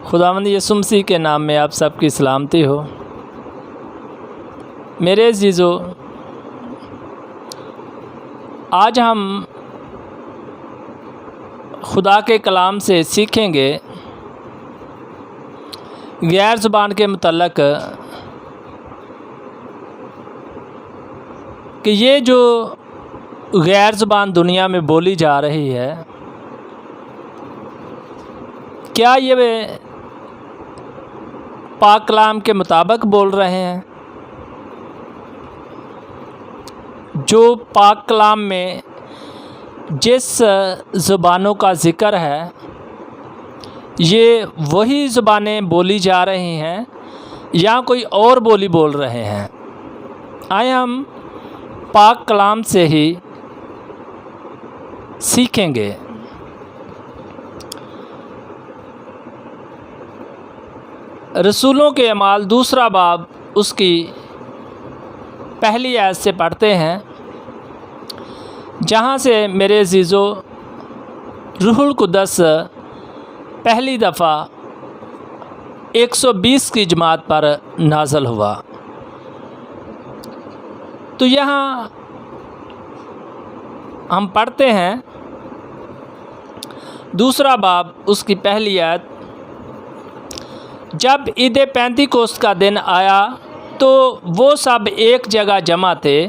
खुदावंद यीशु मसीह के नाम में आप सबकी सलामती हो। मेरे अज़ीज़ों, आज हम खुदा के कलाम से सीखेंगे गैर ज़ुबान के मुतल्लक़ कि ये जो गैर ज़ुबान दुनिया में बोली जा रही है, क्या ये वे पाक कलाम के मुताबिक बोल रहे हैं? जो पाक कलाम में जिस ज़ुबानों का ज़िक्र है, ये वही ज़ुबानें बोली जा रही हैं या कोई और बोली बोल रहे हैं? आए हम पाक कलाम से ही सीखेंगे। रसूलों के अमाल दूसरा बाब उसकी पहली आयत से पढ़ते हैं, जहाँ से मेरे अज़ीज़ों रूहुल कुद्दस पहली दफ़ा 120 की जमात पर नाज़ल हुआ। तो यहाँ हम पढ़ते हैं दूसरा बाब उसकी पहली आयत, जब ईद पेंतीकोस्त का दिन आया तो वो सब एक जगह जमा थे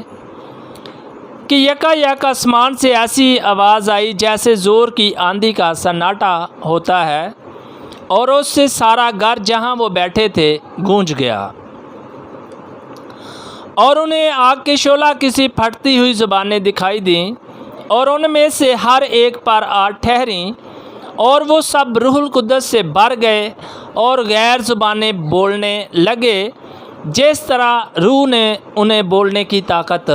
कि यकायक आसमान से ऐसी आवाज़ आई जैसे ज़ोर की आंधी का सन्नाटा होता है, और उससे सारा घर जहाँ वो बैठे थे गूंज गया। और उन्हें आग के शोला किसी फटती हुई ज़ुबानें दिखाई दीं, और उनमें से हर एक पर आ ठहरीं, और वो सब रूहुल कुद्दस से भर गए और गैर ज़ुबानें बोलने लगे, जिस तरह रूह ने उन्हें बोलने की ताकत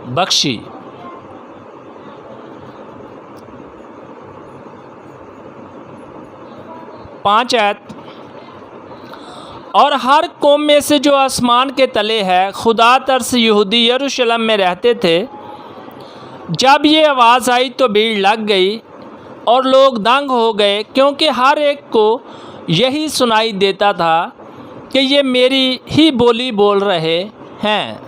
बख्शी। पाँच आयत, और हर कौम में से जो आसमान के तले है खुदा तरस यहूदी यरूशलेम में रहते थे। जब ये आवाज़ आई तो भीड़ लग गई और लोग दंग हो गए, क्योंकि हर एक को यही सुनाई देता था कि ये मेरी ही बोली बोल रहे हैं।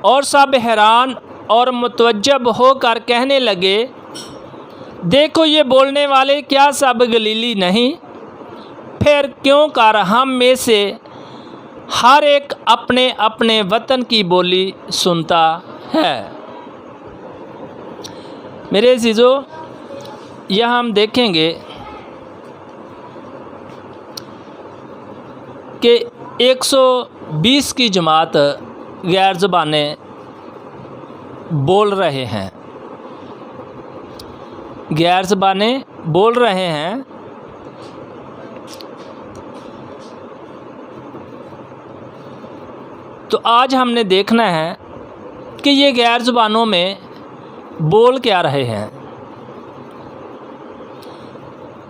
और सब हैरान और मुतवज्जब होकर कहने लगे, देखो ये बोलने वाले क्या सब गलीली नहीं? फिर क्यों कर हम में से हर एक अपने अपने वतन की बोली सुनता है? मेरे अज़ीज़ों, यह हम देखेंगे कि 120 की जमात गैर ज़ुबानें बोल रहे हैं, गैर ज़ुबानें बोल रहे हैं। तो आज हमने देखना है कि ये गैर ज़ुबानों में बोल क्या रहे हैं।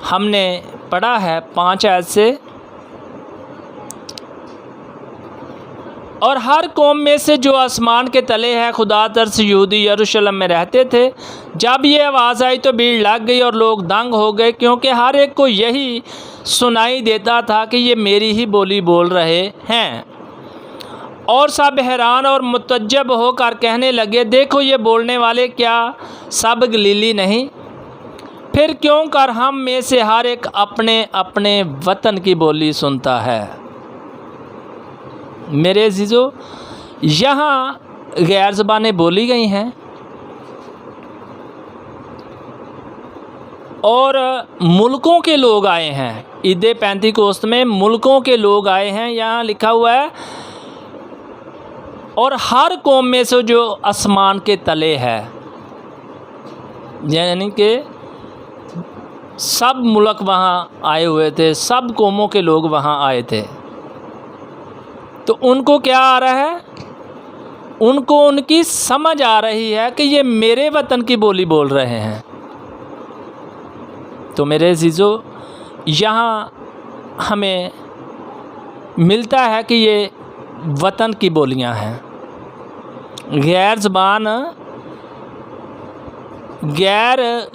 हमने पढ़ा है 5 आयत से, और हर कौम में से जो आसमान के तले है खुदा तरस यहूदी यरूशलेम में रहते थे। जब ये आवाज़ आई तो भीड़ लग गई और लोग दंग हो गए, क्योंकि हर एक को यही सुनाई देता था कि ये मेरी ही बोली बोल रहे हैं। और सब हैरान और मुतज्जब होकर कहने लगे, देखो ये बोलने वाले क्या सब गलीली नहीं? फिर क्यों कर हम में से हर एक अपने अपने वतन की बोली सुनता है? मेरे अज़ीज़ों, यहाँ गैर ज़ुबानें बोली गई हैं और मुल्कों के लोग आए हैं। ईद पेंतीकोस्त में मुल्कों के लोग आए हैं, यहाँ लिखा हुआ है, और हर कौम में से जो आसमान के तले है, यानी कि सब मुल्क वहाँ आए हुए थे, सब कौमों के लोग वहाँ आए थे। तो उनको क्या आ रहा है? उनको उनकी समझ आ रही है कि ये मेरे वतन की बोली बोल रहे हैं। तो मेरे अज़ीज़ों, यहाँ हमें मिलता है कि ये वतन की बोलियां हैं। गैर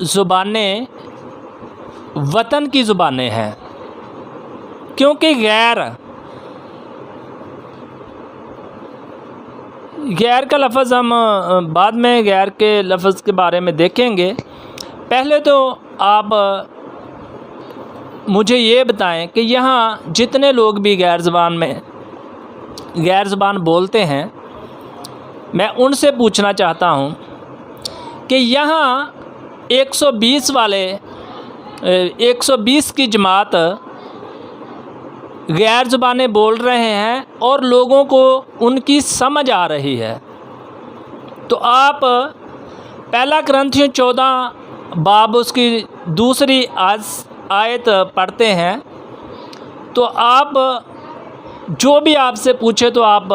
ज़ुबानें वतन की ज़ुबानें हैं, क्योंकि गैर का लफ्ज़ हम बाद में गैर के लफ्ज़ के बारे में देखेंगे। पहले तो आप मुझे ये बताएं कि यहाँ जितने लोग भी गैर ज़बान बोलते हैं, मैं उनसे पूछना चाहता हूँ कि यहाँ 120 की जमात गैर ज़बानें बोल रहे हैं और लोगों को उनकी समझ आ रही है। तो आप पहला कुरिन्थियों 14 बाब उसकी दूसरी आयत पढ़ते हैं, तो आप जो भी आपसे पूछे तो आप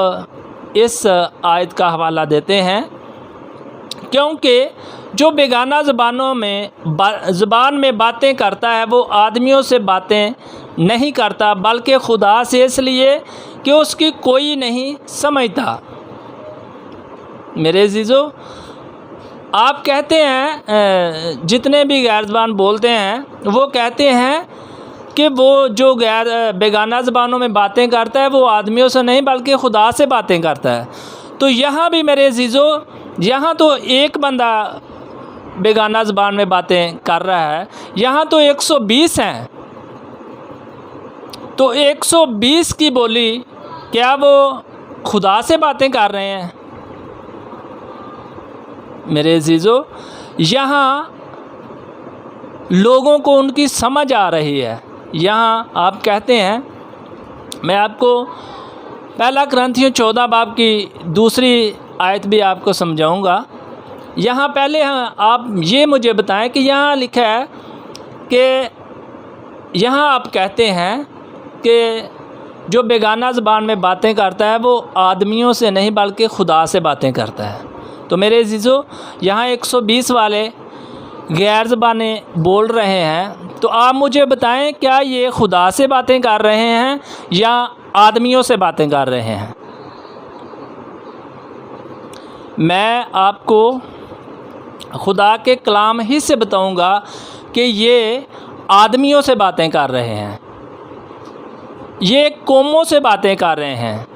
इस आयत का हवाला देते हैं, क्योंकि जो बेगाना ज़बान में बातें करता है वो आदमियों से बातें नहीं करता, बल्कि खुदा से, इसलिए कि उसकी कोई नहीं समझता। मेरे अज़ीज़ों, आप कहते हैं जितने भी गैर ज़बान बोलते हैं वो कहते हैं कि वो जो बेगाना ज़बानों में बातें करता है वो आदमियों से नहीं बल्कि खुदा से बातें करता है। तो यहाँ भी मेरे अज़ीज़ों, यहाँ तो एक बंदा बेगाना ज़बान में बातें कर रहा है, यहाँ तो 120 हैं। तो 120 की बोली, क्या वो खुदा से बातें कर रहे हैं? मेरे अज़ीज़ों, यहाँ लोगों को उनकी समझ आ रही है। यहाँ आप कहते हैं, मैं आपको पहला कुरिन्थियों 14 बाब की दूसरी आयत भी आपको समझाऊंगा। यहाँ पहले आप ये मुझे बताएं कि यहाँ लिखा है कि यहाँ आप कहते हैं कि जो बेगाना ज़बान में बातें करता है वो आदमियों से नहीं बल्कि खुदा से बातें करता है। तो मेरे अज़ीज़ों, यहाँ 120 वाले गैर ज़बानें बोल रहे हैं, तो आप मुझे बताएं क्या ये खुदा से बातें कर रहे हैं या आदमियों से बातें कर रहे हैं? मैं आपको खुदा के कलाम ही से बताऊंगा कि ये आदमियों से बातें कर रहे हैं, ये कौमों से बातें कर रहे हैं।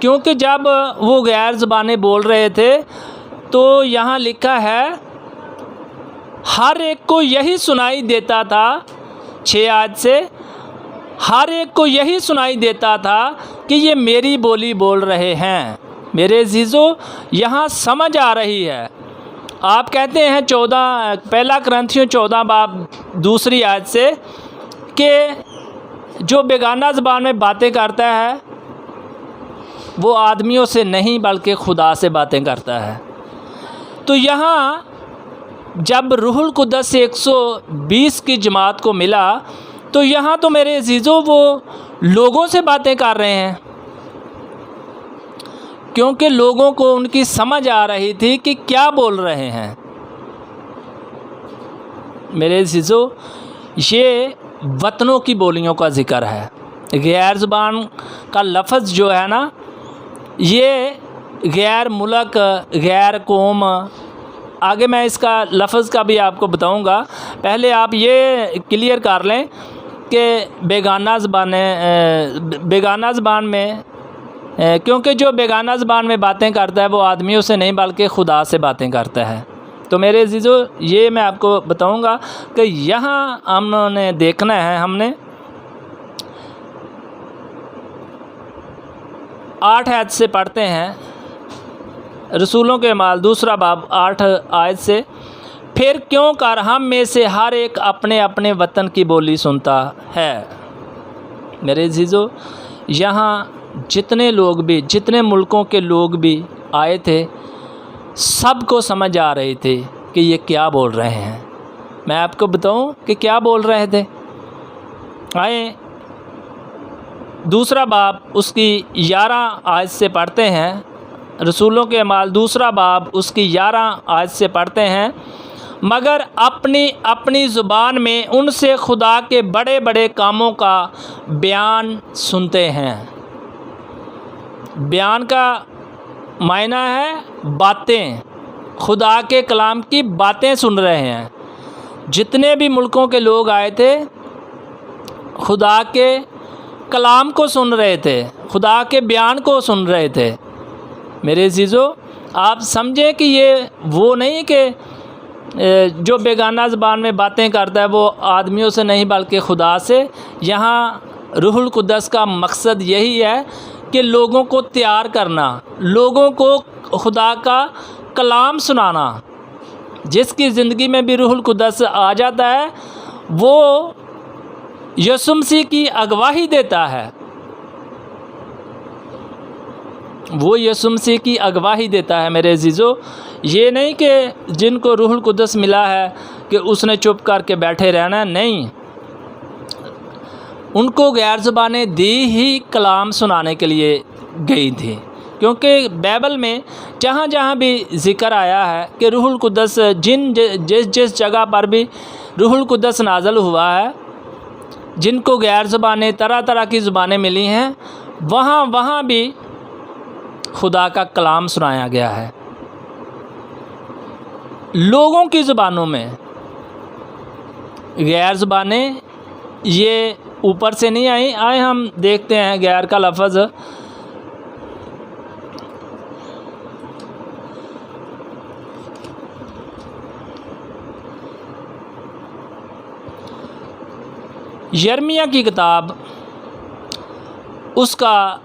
क्योंकि जब वो गैर ज़बानें बोल रहे थे तो यहाँ लिखा है, हर एक को यही सुनाई देता था, 6 आयत से, हर एक को यही सुनाई देता था कि ये मेरी बोली बोल रहे हैं। मेरे अज़ीज़ों, यहाँ समझ आ रही है। आप कहते हैं पहला कुरिन्थियों 14 बाब दूसरी आयत से कि जो बेगाना ज़बान में बातें करता है वो आदमियों से नहीं बल्कि खुदा से बातें करता है। तो यहाँ जब रूहुल कुद्दस 120 की जमात को मिला तो यहाँ तो मेरे अज़ीज़ों वो लोगों से बातें कर रहे हैं, क्योंकि लोगों को उनकी समझ आ रही थी कि क्या बोल रहे हैं। मेरे अज़ीज़ों, ये वतनों की बोलियों का ज़िक्र है। गैर ज़बान का लफ्ज़ जो है ना, ये गैर मुल्क, गैर कौम, आगे मैं इसका लफ्ज़ का भी आपको बताऊंगा। पहले आप ये क्लियर कर लें कि बेगाना ज़बान में, क्योंकि जो बेगाना ज़बान में बातें करता है वो आदमियों से नहीं बल्कि खुदा से बातें करता है। तो मेरे अज़ीज़ों, ये मैं आपको बताऊंगा कि यहाँ हमने देखना है, हमने 8 आयत से पढ़ते हैं, रसूलों के अमाल 2 बाब 8 आयत से, फिर क्यों कर हम में से हर एक अपने अपने वतन की बोली सुनता है। मेरे अज़ीज़ों, यहाँ जितने लोग भी, जितने मुल्कों के लोग भी आए थे, सबको समझ आ रही थी कि ये क्या बोल रहे हैं। मैं आपको बताऊं कि क्या बोल रहे थे। आए 2 बाब उसकी 11 आयत से पढ़ते हैं, रसूलों के अमाल 2 बाब उसकी 11 आयत से पढ़ते हैं, मगर अपनी अपनी ज़ुबान में उनसे खुदा के बड़े बड़े कामों का बयान सुनते हैं। बयान का मायना है बातें, खुदा के कलाम की बातें सुन रहे हैं। जितने भी मुल्कों के लोग आए थे खुदा के कलाम को सुन रहे थे, खुदा के बयान को सुन रहे थे। मेरे अज़ीज़ों, आप समझें कि ये वो नहीं कि जो बेगाना ज़बान में बातें करता है वो आदमियों से नहीं बल्कि खुदा से। यहाँ रूहुल कुद्दस का मकसद यही है कि लोगों को तैयार करना, लोगों को खुदा का कलाम सुनाना। जिसकी ज़िंदगी में भी रूहुल कुद्दस आ जाता है वो यीशु मसीह की अगवाही देता है, वो यीशु मसीह की अगवाही देता है। मेरे अज़ीज़ों, ये नहीं कि जिनको रूहुल कुद्दस मिला है कि उसने चुप करके बैठे रहना, नहीं, उनको गैर ज़बानें दी ही कलाम सुनाने के लिए गई थी। क्योंकि बाइबल में जहाँ जहाँ भी ज़िक्र आया है कि रूहुल कुद्दस जिस जगह पर भी रूहुल कुद्दस नाज़िल हुआ है, जिनको गैर ज़बानें तरह तरह की ज़बानें मिली हैं, वहाँ भी खुदा का कलाम सुनाया गया है लोगों की ज़बानों में। गैर ज़बानें ये ऊपर से नहीं आई। आए हम देखते हैं गैर का लफ्ज़। यिर्मयाह की किताब उसका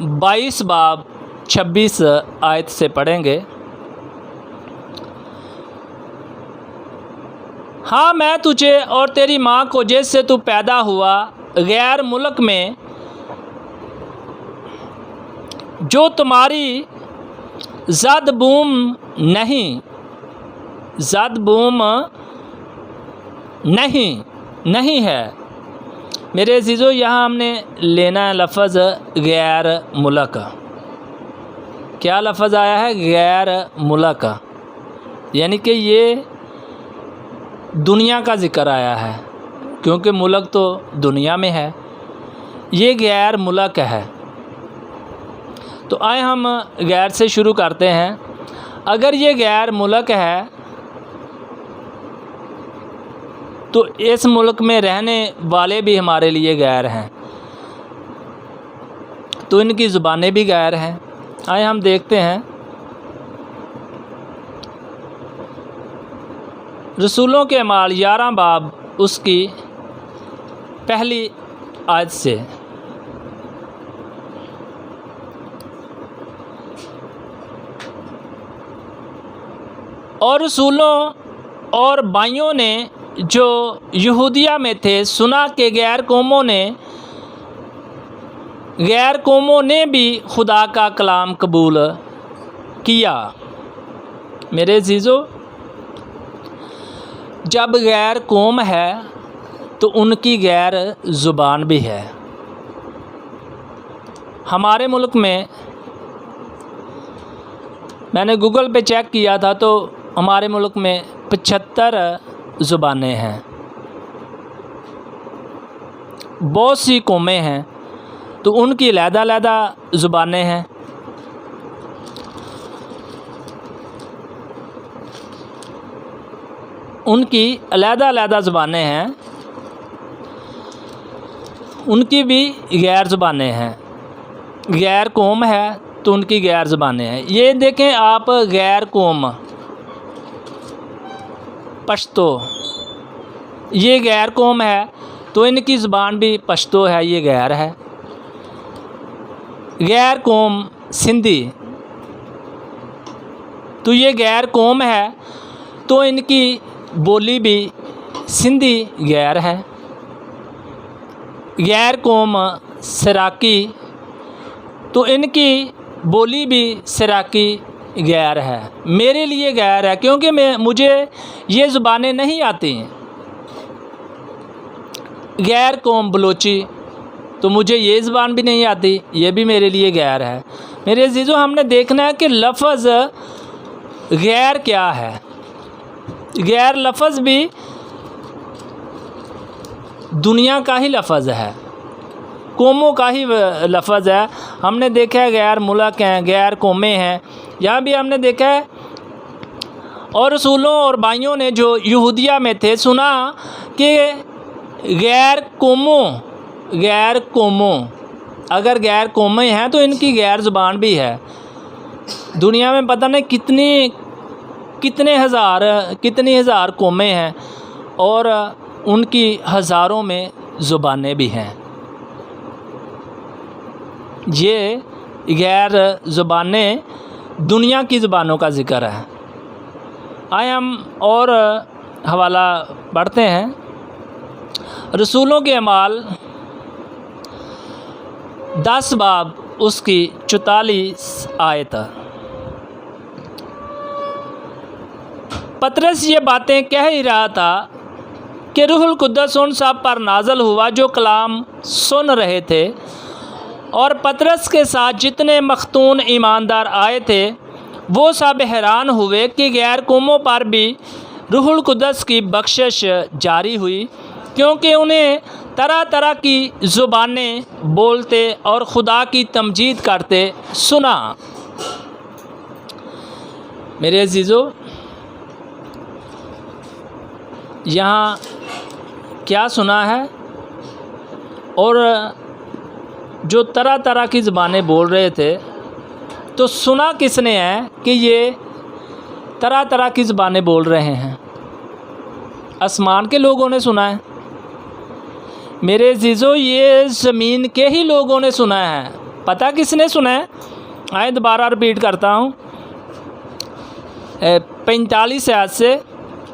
22 बाब 26 आयत से पढ़ेंगे। हाँ, मैं तुझे और तेरी माँ को जिससे तू पैदा हुआ गैर मुल्क में, जो तुम्हारी ज़द-बूम नहीं है। मेरे अज़ीज़ों, यहाँ हमने लेना है लफ्ज़ गैर मुल्क। क्या लफ्ज़ आया है? गैर मुल्क, यानी कि ये दुनिया का ज़िक्र आया है, क्योंकि मुल्क तो दुनिया में है, ये गैर मुल्क है। तो आए हम गैर से शुरू करते हैं। अगर ये गैर मुल्क है तो इस मुल्क में रहने वाले भी हमारे लिए गैर हैं, तो इनकी ज़ुबानें भी गैर हैं। आए हम देखते हैं रसूलों के अमाल 11 बाब उसकी पहली आयत से। और रसूलों और भाइयों ने जो यहूदिया में थे सुना कि गैर कौमों ने भी खुदा का कलाम कबूल किया। मेरे अज़ीज़ों, जब गैर कौम है तो उनकी गैर ज़ुबान भी है। हमारे मुल्क में मैंने गूगल पे चेक किया था तो हमारे मुल्क में 75 ज़ुबानें हैं। बहुत सी कौमें हैं तो उनकी अलग-अलग ज़ुबानें हैं। उनकी अलग-अलग ज़ुबानें हैं, उनकी भी गैर ज़ुबानें हैं। गैर कौम है तो उनकी गैर ज़ुबानें हैं। ये देखें आप, गैर कौम पश्तो, ये गैर कौम है तो इनकी ज़ुबान भी पश्तो है, ये गैर है। गैर कौम सिंधी, तो ये गैर कौम है तो इनकी बोली भी सिंधी गैर है। गैर कौम सराकी, तो इनकी बोली भी सराकी गैर है। मेरे लिए गैर है क्योंकि मुझे ये ज़ुबानें नहीं आती। गैर कौम बलोची, तो मुझे ये ज़ुबान भी नहीं आती, ये भी मेरे लिए गैर है। मेरे अज़ीज़ों, हमने देखना है कि लफ्ज़ गैर क्या है। गैर लफ्ज़ भी दुनिया का ही लफ्ज़ है। कौमों का ही लफ्ज़ है। हमने देखा है गैर मुल्क हैं, गैर कौमें हैं, यहाँ भी हमने देखा है। और रसूलों और भाइयों ने जो यहूदिया में थे सुना कि गैर कौमों अगर गैर कौमें हैं तो इनकी गैर ज़ुबान भी है। दुनिया में पता नहीं कितनी हज़ार कौमें हैं और उनकी हज़ारों में ज़ुबानें भी हैं। ये गैर ज़ुबानें दुनिया की ज़ुबानों का ज़िक्र है। आए हम और हवाला पढ़ते हैं। रसूलों के अमाल 10 बाब उसकी 44 आयत। पतरस ये बातें कह ही रहा था कि रूहुल कुद्दस उन सब पर नाज़ल हुआ जो कलाम सुन रहे थे, और पतरस के साथ जितने मख्तून ईमानदार आए थे वो सब हैरान हुए कि गैर कौमों पर भी रूहुल कुद्दस की बख्शिश जारी हुई, क्योंकि उन्हें तरह तरह की ज़ुबानें बोलते और खुदा की तमजीद करते सुना। मेरे अजीज़ों, यहाँ क्या सुना है? और जो तरह तरह की ज़ुबानें बोल रहे थे, तो सुना किसने है कि ये तरह तरह की ज़ुबानें बोल रहे हैं? आसमान के लोगों ने सुना है। मेरे अजीज़ों, ये ज़मीन के ही लोगों ने सुना है। पता किसने सुना है? आए दोबारा रिपीट करता हूँ 45 आयत से।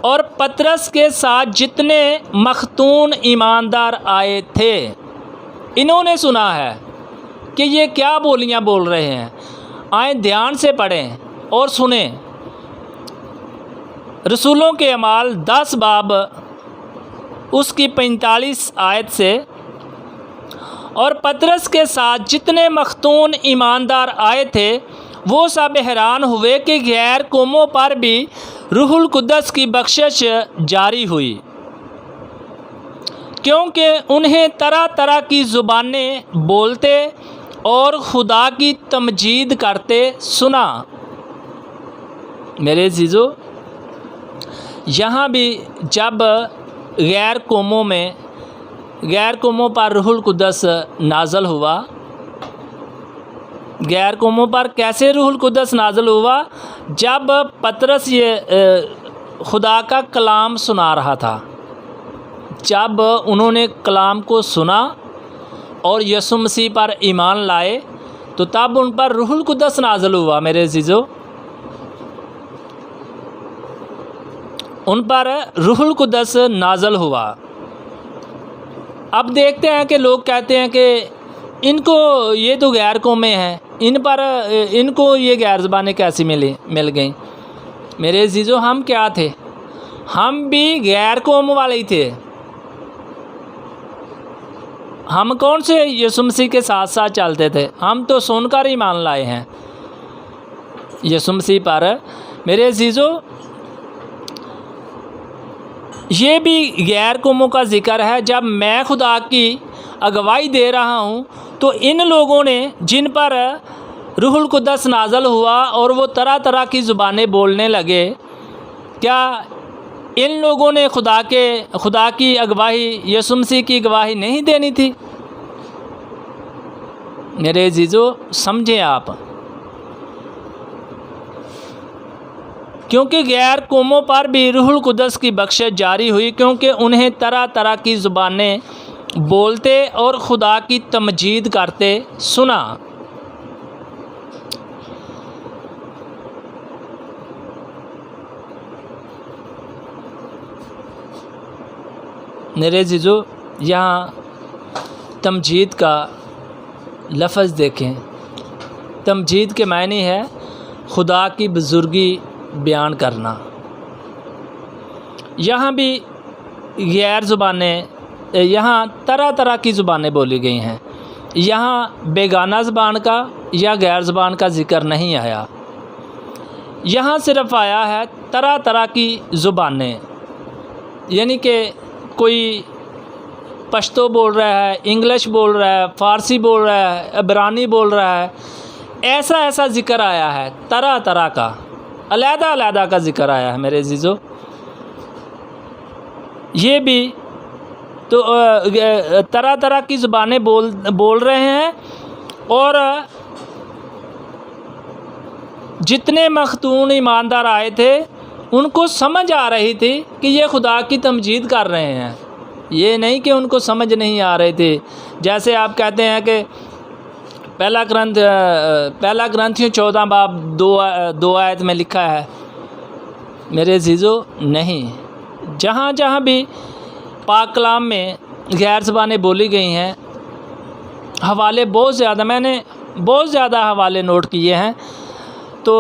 और पतरस के साथ जितने मख्तून ईमानदार आए थे, इन्होंने सुना है कि ये क्या बोलियां बोल रहे हैं। आए ध्यान से पढ़ें और सुने। रसूलों के अमाल 10 बाब उसकी 45 आयत से। और पतरस के साथ जितने मख्तून ईमानदार आए थे वो सब हैरान हुए कि गैर कौमों पर भी रूहुल कुद्दस की बख्शिश जारी हुई, क्योंकि उन्हें तरह तरह की ज़ुबानें बोलते और खुदा की तमजीद करते सुना। मेरे अज़ीज़ों, यहाँ भी जब गैर कौमों पर रूहुल कुद्दस नाज़ल हुआ, गैर कौमों पर कैसे रूहुल कुद्दस नाज़ल हुआ? जब पतरस ये खुदा का कलाम सुना रहा था, जब उन्होंने कलाम को सुना और यीशु मसीह पर ईमान लाए, तो तब उन पर रूहुल कुद्दस नाज़ल हुआ। मेरे अज़ीज़ों, उन पर रूहुल कुद्दस नाज़ल हुआ। अब देखते हैं कि लोग कहते हैं कि इनको ये तो गैर कौमें हैं, इनको ये गैर ज़बानें कैसी मिल गई। मेरे अज़ीज़ों, हम क्या थे? हम भी गैर कौम वाले ही थे। हम कौन से यीशु मसीह के साथ साथ चलते थे? हम तो सुनकर ही मान लाए हैं यीशु मसीह पर। मेरे अज़ीज़ों, ये भी गैर कौमों का ज़िक्र है। जब मैं खुदा की अगवाई दे रहा हूँ, तो इन लोगों ने जिन पर रूहुल कुद्दस नाज़ल हुआ और वो तरह तरह की ज़ुबानें बोलने लगे, क्या इन लोगों ने खुदा की अगवाही, यीशु मसीह की गवाही नहीं देनी थी? मेरे अज़ीज़ों, समझें आप, क्योंकि गैर कौमों पर भी रूहुल कुद्दस की बख्शिश जारी हुई, क्योंकि उन्हें तरह तरह की ज़ुबानें बोलते और खुदा की तमजीद करते सुना। मेरे अज़ीज़ों, यहाँ तमजीद का लफ्ज़ देखें। तमजीद के मायने है खुदा की बुज़ुर्गी बयान करना। यहाँ भी गैर ज़ुबानें, यहाँ तरह तरह की ज़ुबानें बोली गई हैं। यहाँ बेगाना ज़बान का या गैर ज़बान का ज़िक्र नहीं आया। यहाँ सिर्फ़ आया है तरह तरह की ज़ुबानें, यानी कि कोई पश्तो बोल रहा है, इंग्लिश बोल रहा है, फ़ारसी बोल रहा है, इब्रानी बोल रहा है। ऐसा ऐसा ज़िक्र आया है, तरह तरह का, अलहदा अलहदा का ज़िक्र आया है मेरे अज़ीज़ों। ये भी तो तरह तरह की ज़ुबानें बोल रहे हैं। और जितने मखतून ईमानदार आए थे उनको समझ आ रही थी कि ये खुदा की तमजीद कर रहे हैं, ये नहीं कि उनको समझ नहीं आ रहे थे। जैसे आप कहते हैं कि पहला ग्रंथियों 14 बाब 2 आयत में लिखा है। मेरे अज़ीज़ों, नहीं, जहाँ जहाँ भी पाक कलाम में गैर ज़बानें बोली गई हैं, हवाले बहुत ज़्यादा, मैंने बहुत ज़्यादा हवाले नोट किए हैं। तो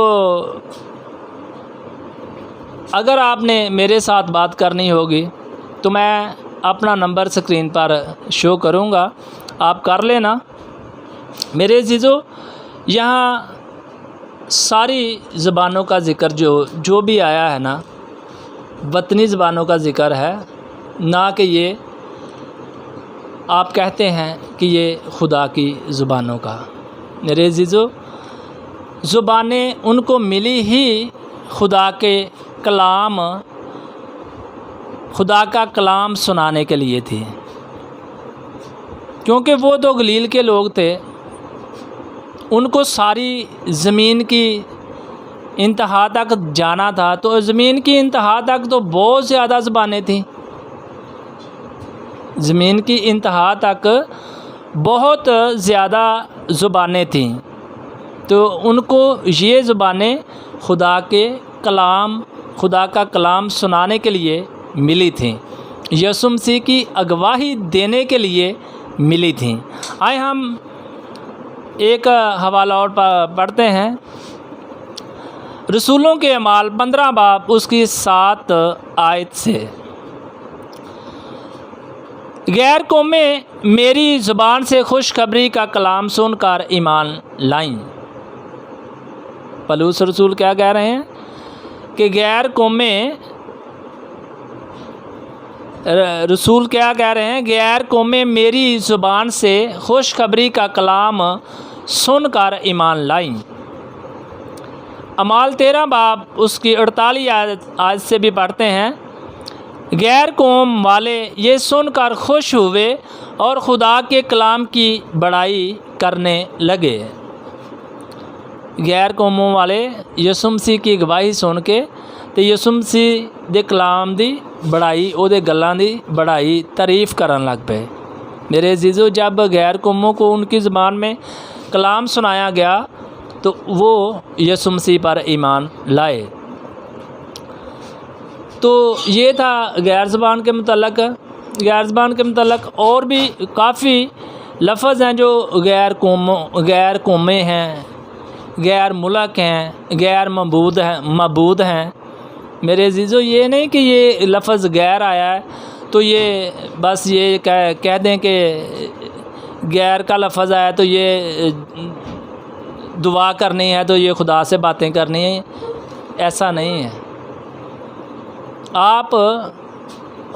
अगर आपने मेरे साथ बात करनी होगी तो मैं अपना नंबर स्क्रीन पर शो करूँगा, आप कर लेना। मेरे अज़ीज़ों, यहाँ सारी ज़बानों का ज़िक्र जो भी आया है ना, वतनी ज़बानों का ज़िक्र है, ना कि ये आप कहते हैं कि ये खुदा की ज़ुबानों का। मेरे अज़ीज़ों, ज़ुबानें उनको मिली ही खुदा के कलाम, खुदा का कलाम सुनाने के लिए थी, क्योंकि वो तो गलील के लोग थे, उनको सारी ज़मीन की इंतहा तक जाना था। तो ज़मीन की इंतहा तक तो बहुत ज़्यादा ज़ुबानें थीं, ज़मीन की इंतहा तक बहुत ज़्यादा ज़ुबानें थीं। तो उनको ये ज़ुबानें खुदा के कलाम, खुदा का कलाम सुनाने के लिए मिली थीं, यीशु मसीह की अगवाही देने के लिए मिली थीं। आए हम एक हवाला और पढ़ते हैं, रसूलों के अमाल 15 बाब उसकी 7 आयत से। गैर कौमें मेरी ज़ुबान से खुशखबरी का कलाम सुनकर ईमान लाईं। पलूस रसूल क्या कह रहे हैं कि गैर कौमें, रसूल क्या कह रहे हैं, गैर कौमें मेरी ज़ुबान से खुशखबरी का कलाम सुनकर ईमान लाईं। अमाल 13 बाब उसकी 48 आयत से भी पढ़ते हैं, गैर कौम वाले ये सुनकर खुश हुए और खुदा के कलाम की बड़ाई करने लगे। गैर कौमों वाले यीशु मसीह की गवाही सुन के तो यीशु मसीह दे कलाम दी बड़ाई, उहदे गल्लां दी बड़ाई, तारीफ़ करन लग पे। मेरे अज़ीज़ों, जब गैर कौमों को उनकी ज़बान में कलाम सुनाया गया तो वो यीशु मसीह पर ईमान लाए। तो ये था गैर ज़बान के मुतल्लक़। गैर ज़बान के मुतल्लक़ और भी काफ़ी लफ्ज़ हैं जो गैर कौमें हैं, गैर मुल्क हैं, गैर मबूद हैं। मेरे अज़ीज़ों, ये नहीं कि ये लफ्ज़ गैर आया है तो ये बस ये कह दें कि गैर का लफ्ज़ आया तो ये दुआ करनी है, तो ये खुदा से बातें करनी है, ऐसा नहीं है। आप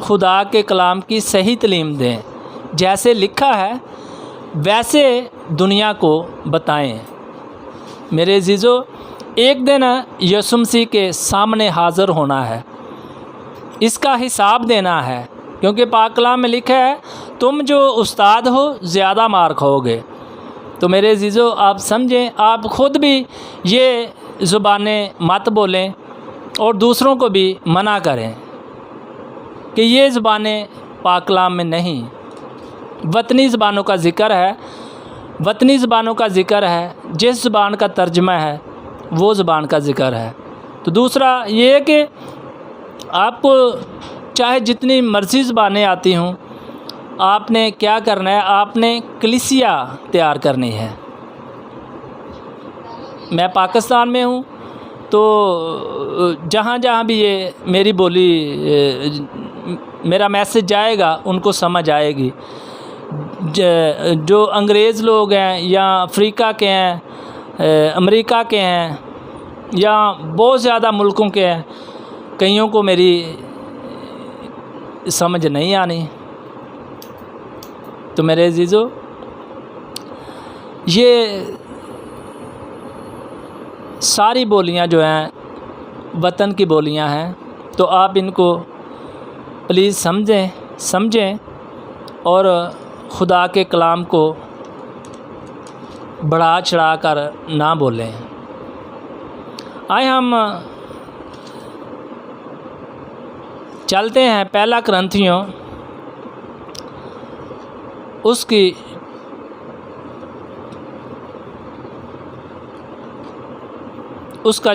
खुदा के कलाम की सही तालीम दें, जैसे लिखा है वैसे दुनिया को बताएं। मेरे अज़ीज़ों, एक दिन यीशु मसीह के सामने हाज़िर होना है, इसका हिसाब देना है, क्योंकि पाक कलाम में लिखा है तुम जो उस्ताद हो ज़्यादा मार खाओगे। तो मेरे अज़ीज़ों, आप समझें, आप ख़ुद भी ये ज़ुबानें मत बोलें और दूसरों को भी मना करें कि ये ज़ुबानें पाक कलाम में नहीं। वतनी ज़बानों का ज़िक्र है, वतनी ज़बानों का ज़िक्र है, जिस ज़बान का तर्जमा है वो ज़बान का ज़िक्र है। तो दूसरा ये है कि आपको चाहे जितनी मर्ज़ी ज़बानें आती हों, आपने क्या करना है, आपने कलीसिया तैयार करनी है। मैं पाकिस्तान में हूँ, तो जहाँ जहाँ भी ये मेरी बोली, मेरा मैसेज जाएगा, उनको समझ आएगी। जो अंग्रेज़ लोग हैं या अफ्रीका के हैं, अमेरिका के हैं या बहुत ज़्यादा मुल्कों के हैं, कईयों को मेरी समझ नहीं आनी। तो मेरे अजीज़ों, ये सारी बोलियां जो हैं वतन की बोलियां हैं, तो आप इनको प्लीज़ समझें और खुदा के कलाम को बढ़ा चढ़ा कर ना बोलें। आए हम चलते हैं पहला कुरिन्थियों उसका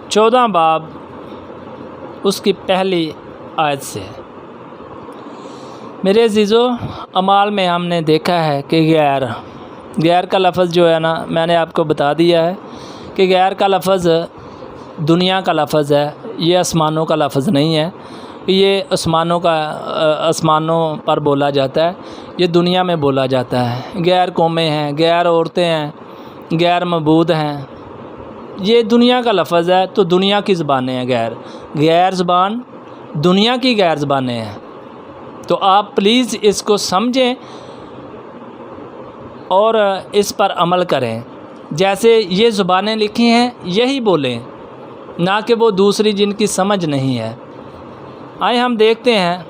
14 बाब उसकी पहली आयत से। मेरे अजीज़ों, अमाल में हमने देखा है कि गैर का लफ्ज़ जो है ना, मैंने आपको बता दिया है कि गैर का लफ्ज़ दुनिया का लफ्ज़ है, ये आसमानों का लफ्ज़ नहीं है। ये आसमानों पर बोला जाता है, ये दुनिया में बोला जाता है। गैर कौमें हैं, गैर औरतें हैं, गैर मबूद हैं, ये दुनिया का लफ्ज़ है। तो दुनिया की ज़बानें हैं गैर ज़बान, दुनिया की गैर ज़बानें हैं। तो आप प्लीज़ इसको समझें और इस पर अमल करें। जैसे ये ज़ुबानें लिखी हैं यही बोलें, ना कि वो दूसरी जिनकी समझ नहीं है। आइए हम देखते हैं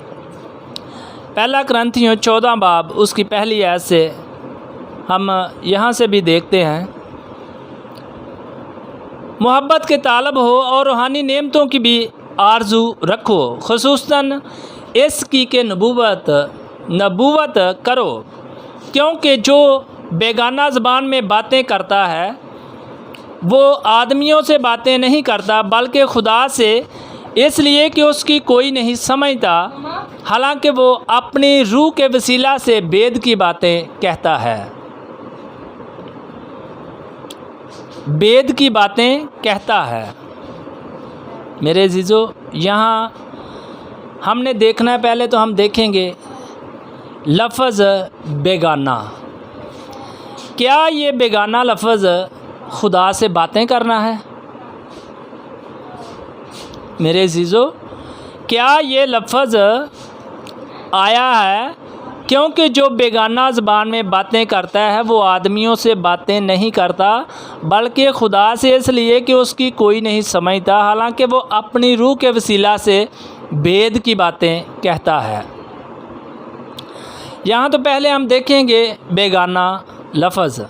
पहला कुरिन्थियों 14 बाब उसकी पहली आयत से, हम यहाँ से भी देखते हैं। मोहब्बत के तालब हो और रूहानी नेमतों की भी आरजू रखो, खुसूसन इसकी के नबूवत करो, क्योंकि जो बेगाना ज़बान में बातें करता है वो आदमियों से बातें नहीं करता बल्कि खुदा से, इसलिए कि उसकी कोई नहीं समझता, हालांकि वो अपनी रूह के वसीला से वेद की बातें कहता है। वेद की बातें कहता है। मेरे अजीज़ों, यहाँ हमने देखना है, पहले तो हम देखेंगे लफ्ज़ बेगाना। क्या ये बेगाना लफ्ज़ खुदा से बातें करना है? मेरे अजीज़ों, क्या ये लफ्ज़ आया है? क्योंकि जो बेगाना ज़बान में बातें करता है वो आदमियों से बातें नहीं करता बल्कि खुदा से, इसलिए कि उसकी कोई नहीं समझता, हालांकि वो अपनी रूह के वसीला से वेद की बातें कहता है। यहाँ तो पहले हम देखेंगे बेगाना लफ्ज़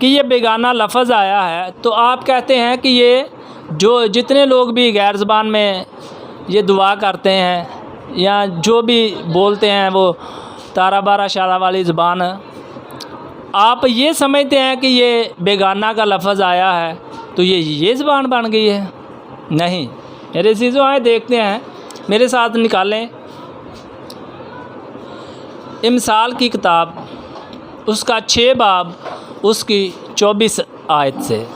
कि ये बेगाना लफ्ज़ आया है। तो आप कहते हैं कि ये जो जितने लोग भी गैर ज़बान में ये दुआ करते हैं या जो भी बोलते हैं वो तारा बारा शाला वाली ज़बान, आप ये समझते हैं कि ये बेगाना का लफ्ज़ आया है तो ये ज़बान बन गई है? नहीं मेरे चीज़ों, आए देखते हैं, मेरे साथ निकालें इमसाल की किताब उसका 6 बाब उसकी 24 आयत से।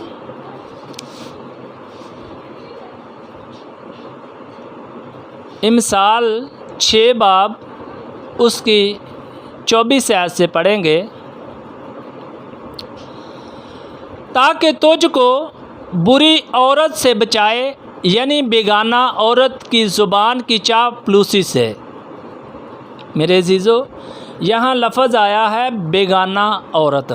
इमसाल 6 बाब उसकी 24 आयत से पढ़ेंगे। ताकि तुझको बुरी औरत से बचाए, यानी बेगाना औरत की ज़ुबान की चापलूसी से। मेरे अजीज़ों, यहाँ लफ्ज़ आया है बेगाना औरत।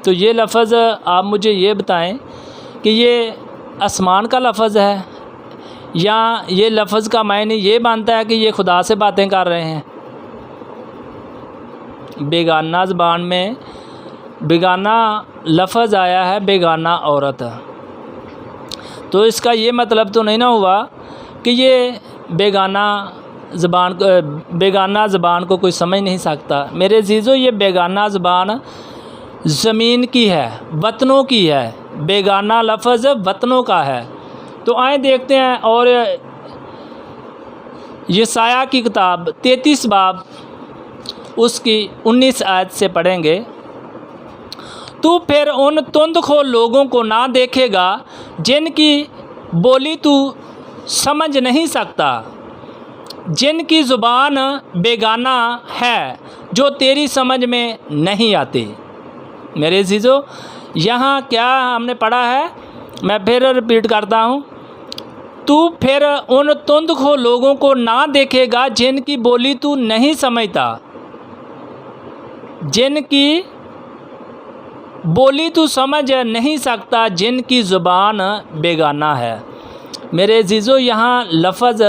तो ये लफ्ज़ आप मुझे ये बताएं कि ये आसमान का लफ्ज़ है या ये लफ्ज़ का मायने ये बनता है कि ये खुदा से बातें कर रहे हैं? बेगाना ज़बान में बेगाना लफ्ज़ आया है बेगाना औरत, तो इसका ये मतलब तो नहीं ना हुआ कि ये बेगाना ज़बान को कोई समझ नहीं सकता। मेरे अजीज़ों, ये बेगाना ज़बान ज़मीन की है, वतनों की है। बेगाना लफ्ज़ वतनों का है। तो आए देखते हैं और यशायाह की किताब 33 बाब उसकी 19 आयत से पढ़ेंगे। तू फिर उन तुंदखोर लोगों को ना देखेगा जिनकी बोली तू समझ नहीं सकता, जिनकी ज़ुबान बेगाना है जो तेरी समझ में नहीं आती। मेरे अजीज़ों, यहाँ क्या हमने पढ़ा है? मैं फिर रिपीट करता हूँ। तू फिर उन तुंदखो लोगों को ना देखेगा जिनकी बोली तू नहीं समझता, जिनकी बोली तू समझ नहीं सकता, जिनकी ज़ुबान बेगाना है। मेरे अज़ीज़ों, यहाँ लफ्ज़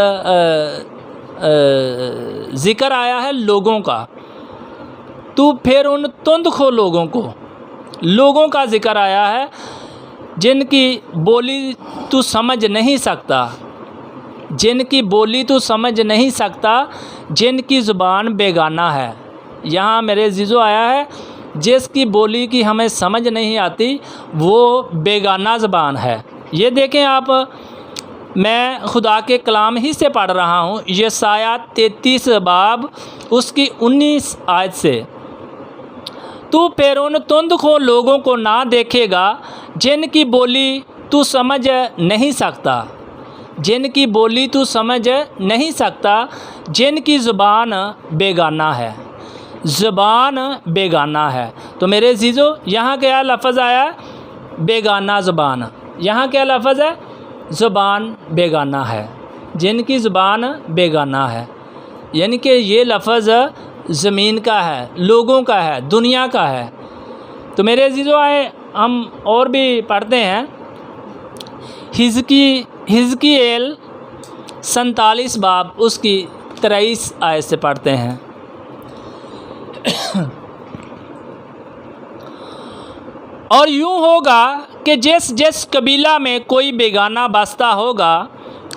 ज़िक्र आया है लोगों का। तू फिर उन तुंदखो लोगों का ज़िक्र आया है जिनकी बोली तू समझ नहीं सकता, जिनकी बोली तू समझ नहीं सकता, जिनकी ज़ुबान बेगाना है। यहाँ मेरे अज़ीज़ों आया है जिसकी बोली की हमें समझ नहीं आती वो बेगाना ज़बान है। ये देखें आप, मैं खुदा के कलाम ही से पढ़ रहा हूँ, यशायाह 33 बाब उसकी 19 आयत से। तू फिर उन तुंदखो लोगों को ना देखेगा जिनकी बोली तू समझ नहीं सकता, जिनकी बोली तू समझ नहीं सकता, जिनकी ज़ुबान बेगाना है, ज़ुबान बेगाना है। तो मेरे अज़ीज़ों, यहाँ क्या लफ्ज़ आया? बेगाना ज़ुबान। यहाँ क्या लफ्ज़ है? ज़ुबान बेगाना है, जिनकी ज़ुबान बेगाना है। यानी कि ये लफ्ज़ ज़मीन का है, लोगों का है, दुनिया का है। तो मेरे अज़ीज़ों, आए हम और भी पढ़ते हैं। हिज़किय्येल 47 बाब उसकी 23 आयत से पढ़ते हैं। और यूँ होगा कि जिस जिस कबीला में कोई बेगाना बसता होगा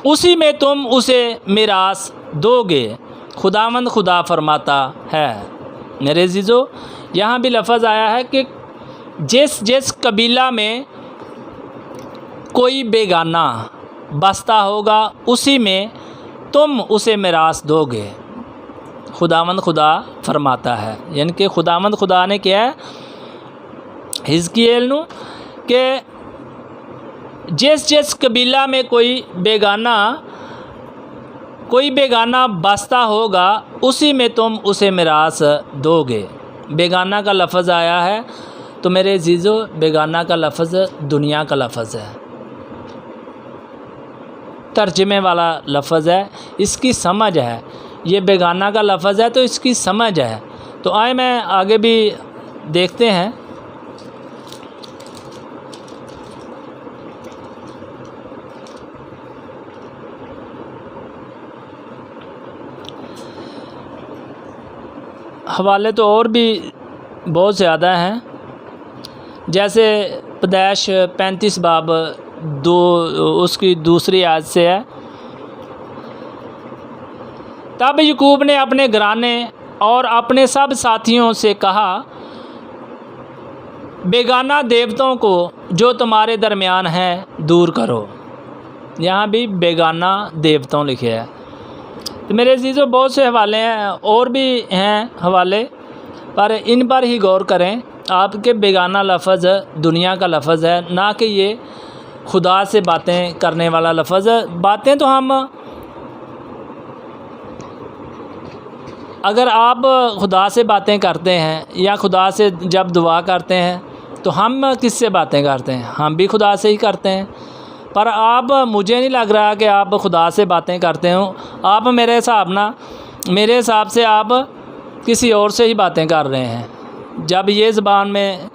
उसी में तुम उसे मिरास दोगे, खुदावंद खुदा फरमाता है। मेरे अज़ीज़ों, यहाँ भी लफ्ज़ आया है कि जिस जिस कबीला में कोई बेगाना बसता होगा उसी में तुम उसे मिरास दोगे, खुदावंद खुदा फरमाता है। यानी कि खुदावंद खुदा ने क्या है हिज़किय्येल नू कि जिस जिस कबीला में कोई बेगाना बसता होगा उसी में तुम उसे मिरास दोगे। बेगाना का लफ्ज़ आया है, तो मेरे अज़ीज़ों, बेगाना का लफ्ज़ दुनिया का लफ्ज़ है, तर्जमे वाला लफ्ज़ है, इसकी समझ है। ये बेगाना का लफ्ज़ है तो इसकी समझ है। तो आए मैं आगे भी देखते हैं। हवाले तो और भी बहुत ज़्यादा हैं, जैसे पैदाइश 35 बाब 2 उसकी दूसरी आयत से है। तब याकूब ने अपने घराने और अपने सब साथियों से कहा, बेगाना देवताओं को जो तुम्हारे दरमियान हैं दूर करो। यहाँ भी बेगाना देवताओं लिखे हैं। तो मेरे अज़ीज़ों, बहुत से हवाले हैं, और भी हैं हवाले, पर इन पर ही गौर करें आपके। बेगाना लफ्ज़ दुनिया का लफ्ज़ है, ना कि ये खुदा से बातें करने वाला लफ्ज़। बातें तो हम, अगर आप खुदा से बातें करते हैं या खुदा से जब दुआ करते हैं तो हम किससे बातें करते हैं? हम भी खुदा से ही करते हैं। पर आप, मुझे नहीं लग रहा कि आप खुदा से बातें करते हो। आप मेरे हिसाब से आप किसी और से ही बातें कर रहे हैं। जब ये ज़बान में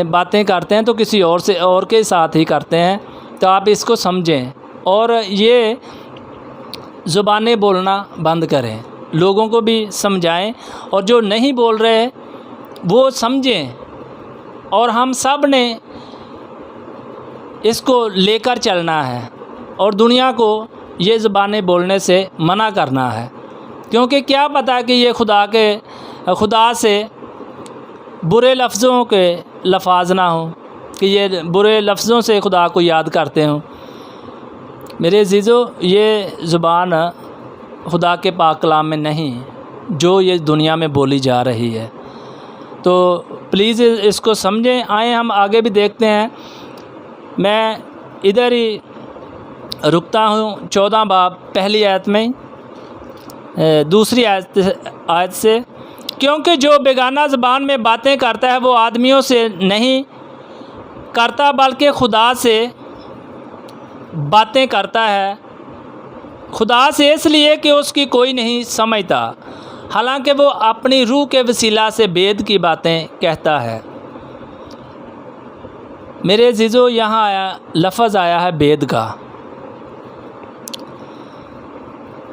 बातें करते हैं तो किसी और के साथ ही करते हैं। तो आप इसको समझें और ये ज़ुबानें बोलना बंद करें, लोगों को भी समझाएं, और जो नहीं बोल रहे वो समझें। और हम सब ने इसको लेकर चलना है और दुनिया को ये ज़बानें बोलने से मना करना है, क्योंकि क्या पता कि ये खुदा से बुरे लफ्ज़ों के लफाज ना हो, कि ये बुरे लफ्ज़ों से खुदा को याद करते हों। मेरे अज़ीज़ों, ये ज़ुबान खुदा के पाक कलाम में नहीं जो ये दुनिया में बोली जा रही है। तो प्लीज़ इसको समझें। आए हम आगे भी देखते हैं। मैं इधर ही रुकता हूँ 14 बाब पहली आयत में, दूसरी आयत से। क्योंकि जो बेगाना ज़बान में बातें करता है वो आदमियों से नहीं करता बल्कि खुदा से बातें करता है, खुदा से इसलिए कि उसकी कोई नहीं समझता, हालांकि वो अपनी रूह के वसीला से वेद की बातें कहता है। मेरे अज़ीज़ों, यहाँ लफ्ज़ आया है वेद का।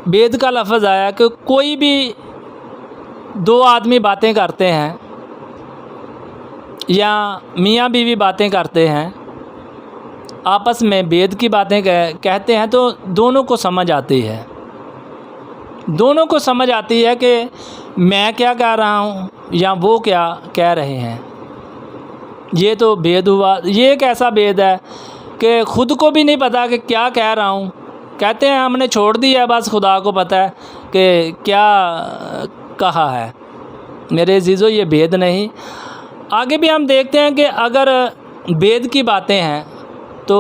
वेद का लफ्ज़ आया कि कोई भी दो आदमी बातें करते हैं या मियाँ बीवी बातें करते हैं, आपस में वेद की बातें कहते हैं, तो दोनों को समझ आती है। दोनों को समझ आती है कि मैं क्या कह रहा हूँ या वो क्या कह रहे हैं। ये तो वेद हुआ। ये एक ऐसा वेद है कि ख़ुद को भी नहीं पता कि क्या कह रहा हूँ। कहते हैं हमने छोड़ दिया, बस खुदा को पता है कि क्या कहा है। मेरे अज़ीज़ों, ये वेद नहीं। आगे भी हम देखते हैं कि अगर वेद की बातें हैं तो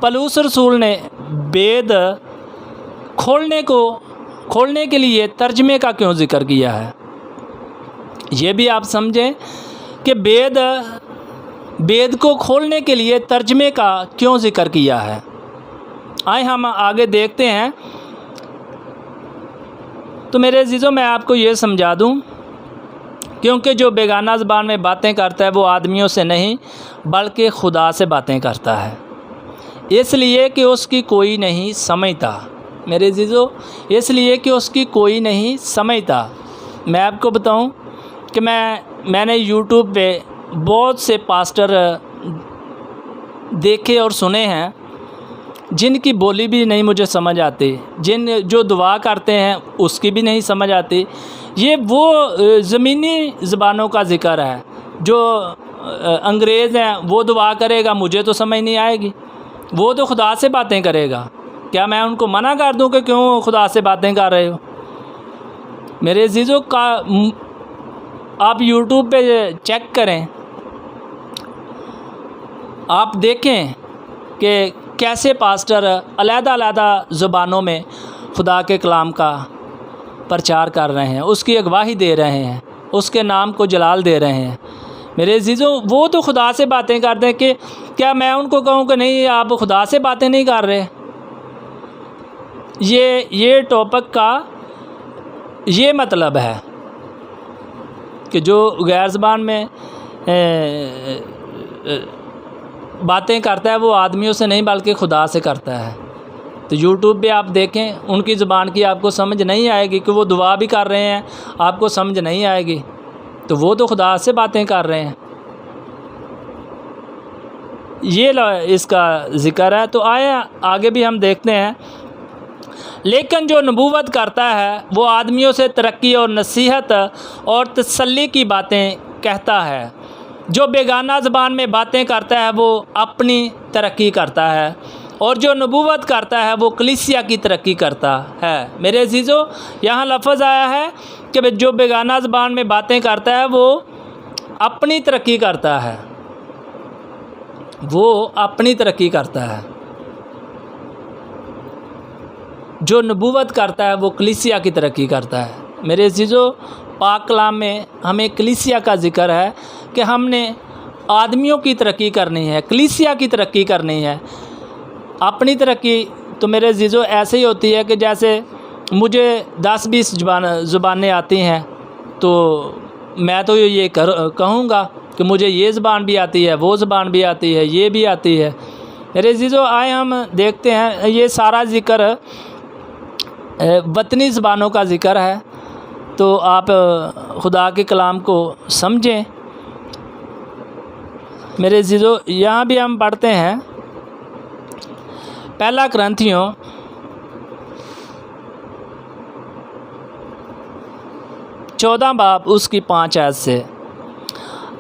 पौलुस रसूल ने वेद खोलने के लिए तर्जमे का क्यों ज़िक्र किया है। ये भी आप समझें कि वेद को खोलने के लिए तर्जमे का क्यों ज़िक्र किया है। आए हम आगे देखते हैं। तो मेरे अज़ीज़ों, मैं आपको ये समझा दूं, क्योंकि जो बेगाना ज़बान में बातें करता है वो आदमियों से नहीं बल्कि खुदा से बातें करता है, इसलिए कि उसकी कोई नहीं समझता। मेरे अज़ीज़ों, इसलिए कि उसकी कोई नहीं समझता। मैं आपको बताऊं कि मैंने यूट्यूब पे बहुत से पास्टर देखे और सुने हैं जिनकी बोली भी नहीं मुझे समझ आती, जो दुआ करते हैं उसकी भी नहीं समझ आती। ये वो ज़मीनी ज़बानों का ज़िक्र है। जो अंग्रेज़ हैं वो दुआ करेगा, मुझे तो समझ नहीं आएगी। वो तो खुदा से बातें करेगा। क्या मैं उनको मना कर दूं कि क्यों खुदा से बातें कर रहे हो। मेरे अज़ीज़ों, आप यूट्यूब पे चेक करें, आप देखें कि कैसे पास्टर अलग-अलग ज़ुबानों में खुदा के कलाम का प्रचार कर रहे हैं, उसकी अगवाही दे रहे हैं, उसके नाम को जलाल दे रहे हैं। मेरे अज़ीज़ों, वो तो खुदा से बातें करते हैं कि क्या मैं उनको कहूँ कि नहीं आप खुदा से बातें नहीं कर रहे। ये टॉपिक का ये मतलब है कि जो गैर ज़बान में बातें करता है वो आदमियों से नहीं बल्कि खुदा से करता है। तो यूट्यूब पे आप देखें, उनकी ज़ुबान की आपको समझ नहीं आएगी कि वो दुआ भी कर रहे हैं, आपको समझ नहीं आएगी। तो वो तो खुदा से बातें कर रहे हैं। ये इसका ज़िक्र है। तो आगे भी हम देखते हैं। लेकिन जो नबूवत करता है वो आदमियों से तरक्की और नसीहत और तसल्ली की बातें कहता है। जो बेगाना ज़बान में बातें करता है वो अपनी तरक्की करता है, और जो नबूवत करता है वो कलीसिया की तरक्की करता है। मेरे अज़ीज़ों, यहाँ लफ्ज़ आया है कि जो बेगाना ज़बान में बातें करता है वो अपनी तरक्की करता है। वो अपनी तरक्की करता है। जो नबूवत करता है वो कलीसिया की तरक्की करता है। मेरे अज़ीज़ों, पाक कलाम में हमें कलीसिया का ज़िक्र है कि हमने आदमियों की तरक्की करनी है, कलीसिया की तरक्की करनी है। अपनी तरक्की तो मेरे अज़ीज़ों ऐसे ही होती है कि जैसे मुझे 10-20 ज़ुबानें आती हैं तो मैं तो ये कहूँगा कि मुझे ये ज़बान भी आती है, वो ज़बान भी आती है, ये भी आती है। मेरे अज़ीज़ों, आए हम देखते हैं। ये सारा ज़िक्र वतनी ज़बानों का ज़िक्र है। तो आप खुदा के कलाम को समझें। मेरे अज़ीज़ों, यहाँ भी हम पढ़ते हैं पहला कुरिन्थियों 14 बाब उसकी 5 आयत से,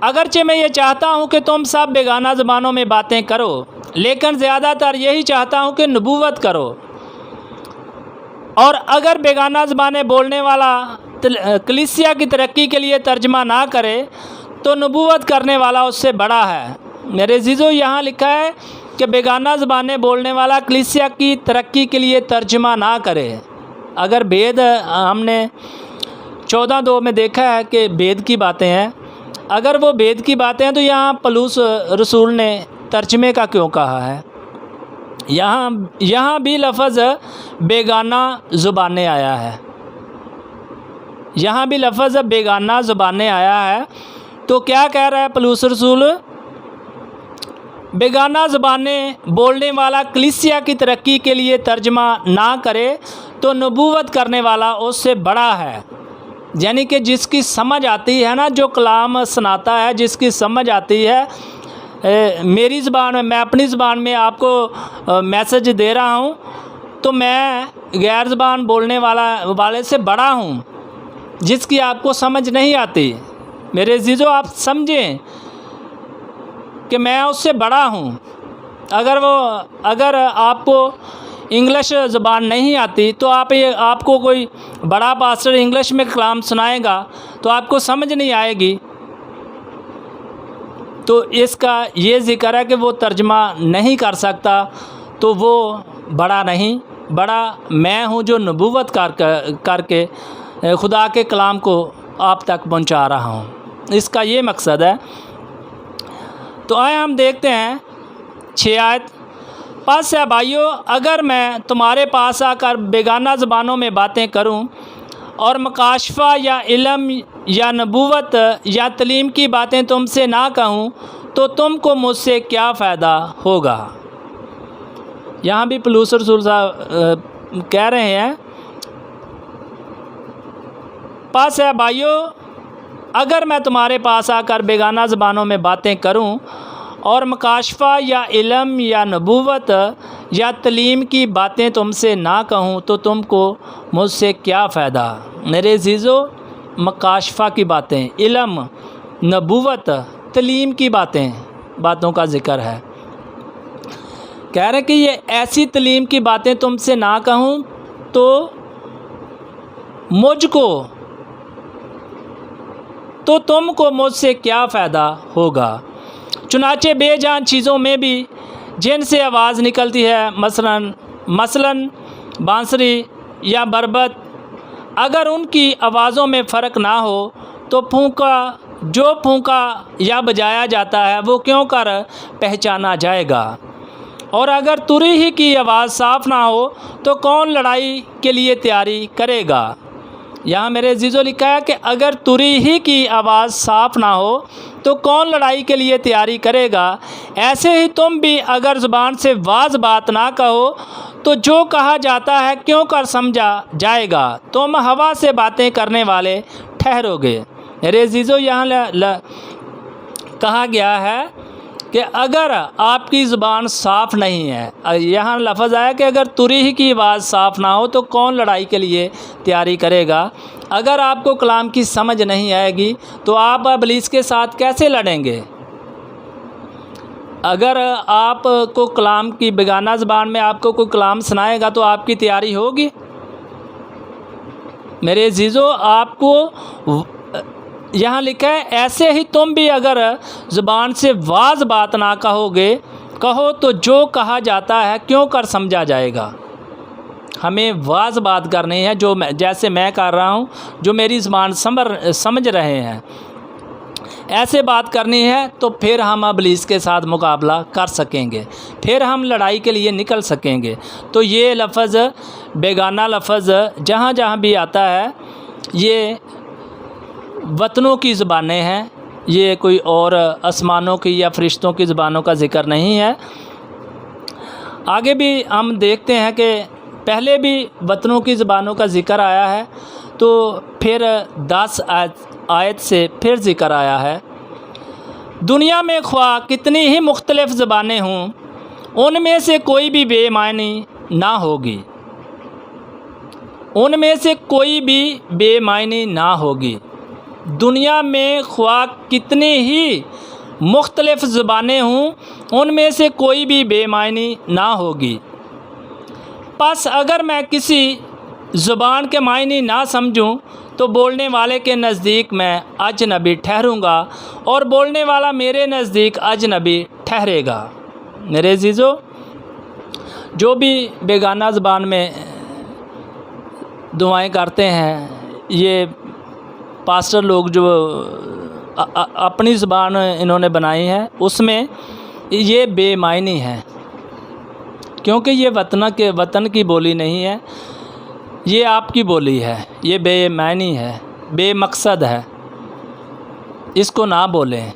अगरचे मैं ये चाहता हूँ कि तुम सब बेगाना ज़बानों में बातें करो, लेकिन ज़्यादातर यही चाहता हूँ कि नबूवत करो। और अगर बेगाना ज़बानें बोलने वाला कलीसिया की तरक्की के लिए तर्जमा ना करे तो नबूवत करने वाला उससे बड़ा है। मेरे अज़ीज़ों, यहाँ लिखा है कि बेगाना ज़बानें बोलने वाला कलीसिया की तरक्की के लिए तर्जमा ना करे। अगर भेद हमने 14:2 में देखा है कि भेद की बातें हैं, अगर वो भेद की बातें हैं तो यहाँ पौलुस रसूल ने तर्जमे का क्यों कहा है। यहाँ भी लफ्ज़ बेगाना ज़ुबानें आया है, यहाँ भी लफ्ज़ बेगाना ज़ुबानें आया है। तो क्या कह रहा है पलूस रसूल? बेगाना ज़बानें बोलने वाला कलीसिया की तरक्की के लिए तर्जमा ना करे तो नबूवत करने वाला उससे बड़ा है। यानी कि जिसकी समझ आती है ना, जो कलाम सुनाता है, जिसकी समझ आती है, मेरी ज़बान में, मैं अपनी ज़बान में आपको मैसेज दे रहा हूँ, तो मैं गैर ज़बान बोलने वाले से बड़ा हूँ, जिसकी आपको समझ नहीं आती। मेरे अज़ीज़ों, आप समझें कि मैं उससे बड़ा हूँ। अगर आपको इंग्लिश ज़बान नहीं आती तो आपको कोई बड़ा पास्टर इंग्लिश में कलाम सुनाएगा तो आपको समझ नहीं आएगी। तो इसका ये ज़िक्र है कि वो तर्जमा नहीं कर सकता, तो वो बड़ा नहीं, बड़ा मैं हूँ जो नबूवत करके खुदा के कलाम को आप तक पहुँचा रहा हूँ। इसका ये मकसद है। तो आए हम देखते हैं 6 आयत। पास है भाइयों, अगर मैं तुम्हारे पास आकर बेगाना ज़बानों में बातें करूं और मकाशफ़ा या इल्म या नबूवत या तलीम की बातें तुमसे ना कहूं तो तुमको मुझसे क्या फ़ायदा होगा। यहाँ भी पलूस रसूल साहब कह रहे हैं, पास है भाइयों, अगर मैं तुम्हारे पास आकर बेगाना ज़बानों में बातें करूं और मकाशफ़ा या इल्म या नबूवत या तलीम की बातें तुमसे ना कहूं तो तुमको मुझसे क्या फ़ायदा। मेरे अज़ीज़ों, मकाशफ़ा की बातें, इल्म, नबूवत, तलीम की बातों का ज़िक्र है। कह रहे कि ये ऐसी तलीम की बातें तुमसे ना कहूं तो तुमको मुझसे क्या फ़ायदा होगा। चुनाचे बेजान चीज़ों में भी जिनसे आवाज़ निकलती है, मसलन बांसुरी या बरबत, अगर उनकी आवाज़ों में फ़र्क ना हो तो फूंका या बजाया जाता है वो क्यों कर पहचाना जाएगा। और अगर तुरी ही की आवाज़ साफ़ ना हो तो कौन लड़ाई के लिए तैयारी करेगा। यहाँ मेरे अज़ीज़ों लिखा है कि अगर तुरी ही की आवाज़ साफ़ ना हो तो कौन लड़ाई के लिए तैयारी करेगा। ऐसे ही तुम भी अगर ज़ुबान से वाज बात ना कहो तो जो कहा जाता है क्यों कर समझा जाएगा। तुम हवा से बातें करने वाले ठहरोगे। मेरे अज़ीज़ों, यहाँ कहा गया है कि अगर आपकी ज़ुबान साफ़ नहीं है, यहाँ लफ्ज़ आया कि अगर तुरी ही की आवाज़ साफ़ ना हो तो कौन लड़ाई के लिए तैयारी करेगा। अगर आपको कलाम की समझ नहीं आएगी तो आप इब्लीस के साथ कैसे लड़ेंगे। अगर आपको कलाम की बेगाना ज़बान में आपको कोई कलाम सुनाएगा तो आपकी तैयारी होगी। मेरे अज़ीज़ों, आपको यहाँ लिखा है, ऐसे ही तुम भी अगर ज़ुबान से वाज बात ना कहो तो जो कहा जाता है क्यों कर समझा जाएगा। हमें वाज बात करनी है, जैसे मैं कर रहा हूँ, जो मेरी ज़ुबान समझ रहे हैं, ऐसे बात करनी है, तो फिर हम इब्लीस के साथ मुकाबला कर सकेंगे, फिर हम लड़ाई के लिए निकल सकेंगे। तो ये लफ्ज़, बेगाना लफ्ज़ जहाँ जहाँ भी आता है, ये वतनों की ज़बानें हैं, ये कोई और आसमानों की या फरिश्तों की ज़बानों का ज़िक्र नहीं है। आगे भी हम देखते हैं कि पहले भी वतनों की ज़बानों का ज़िक्र आया है, तो फिर 10 आयत से फिर ज़िक्र आया है। दुनिया में ख्वाह कितनी ही मुख्तलिफ़ ज़बानें हों, उनमें से कोई भी बेमानी ना होगी, उनमें से कोई भी बेमानी ना होगी। दुनिया में ख्वाह कितनी ही मुख्तलिफ़ ज़बानें हों, उनमें से कोई भी बेमानी ना होगी। बस अगर मैं किसी ज़ुबान के मायने ना समझूं तो बोलने वाले के नज़दीक मैं अजनबी ठहरूंगा और बोलने वाला मेरे नज़दीक अजनबी ठहरेगा। मेरे अज़ीज़ों, जो भी बेगाना ज़बान में दुआएं करते हैं, ये पास्टर लोग जो अपनी ज़बान इन्होंने बनाई है, उसमें ये बेमायनी है। क्योंकि ये वतन की बोली नहीं है, ये आपकी बोली है, ये बेमानी है, बेमकसद है, इसको ना बोलें।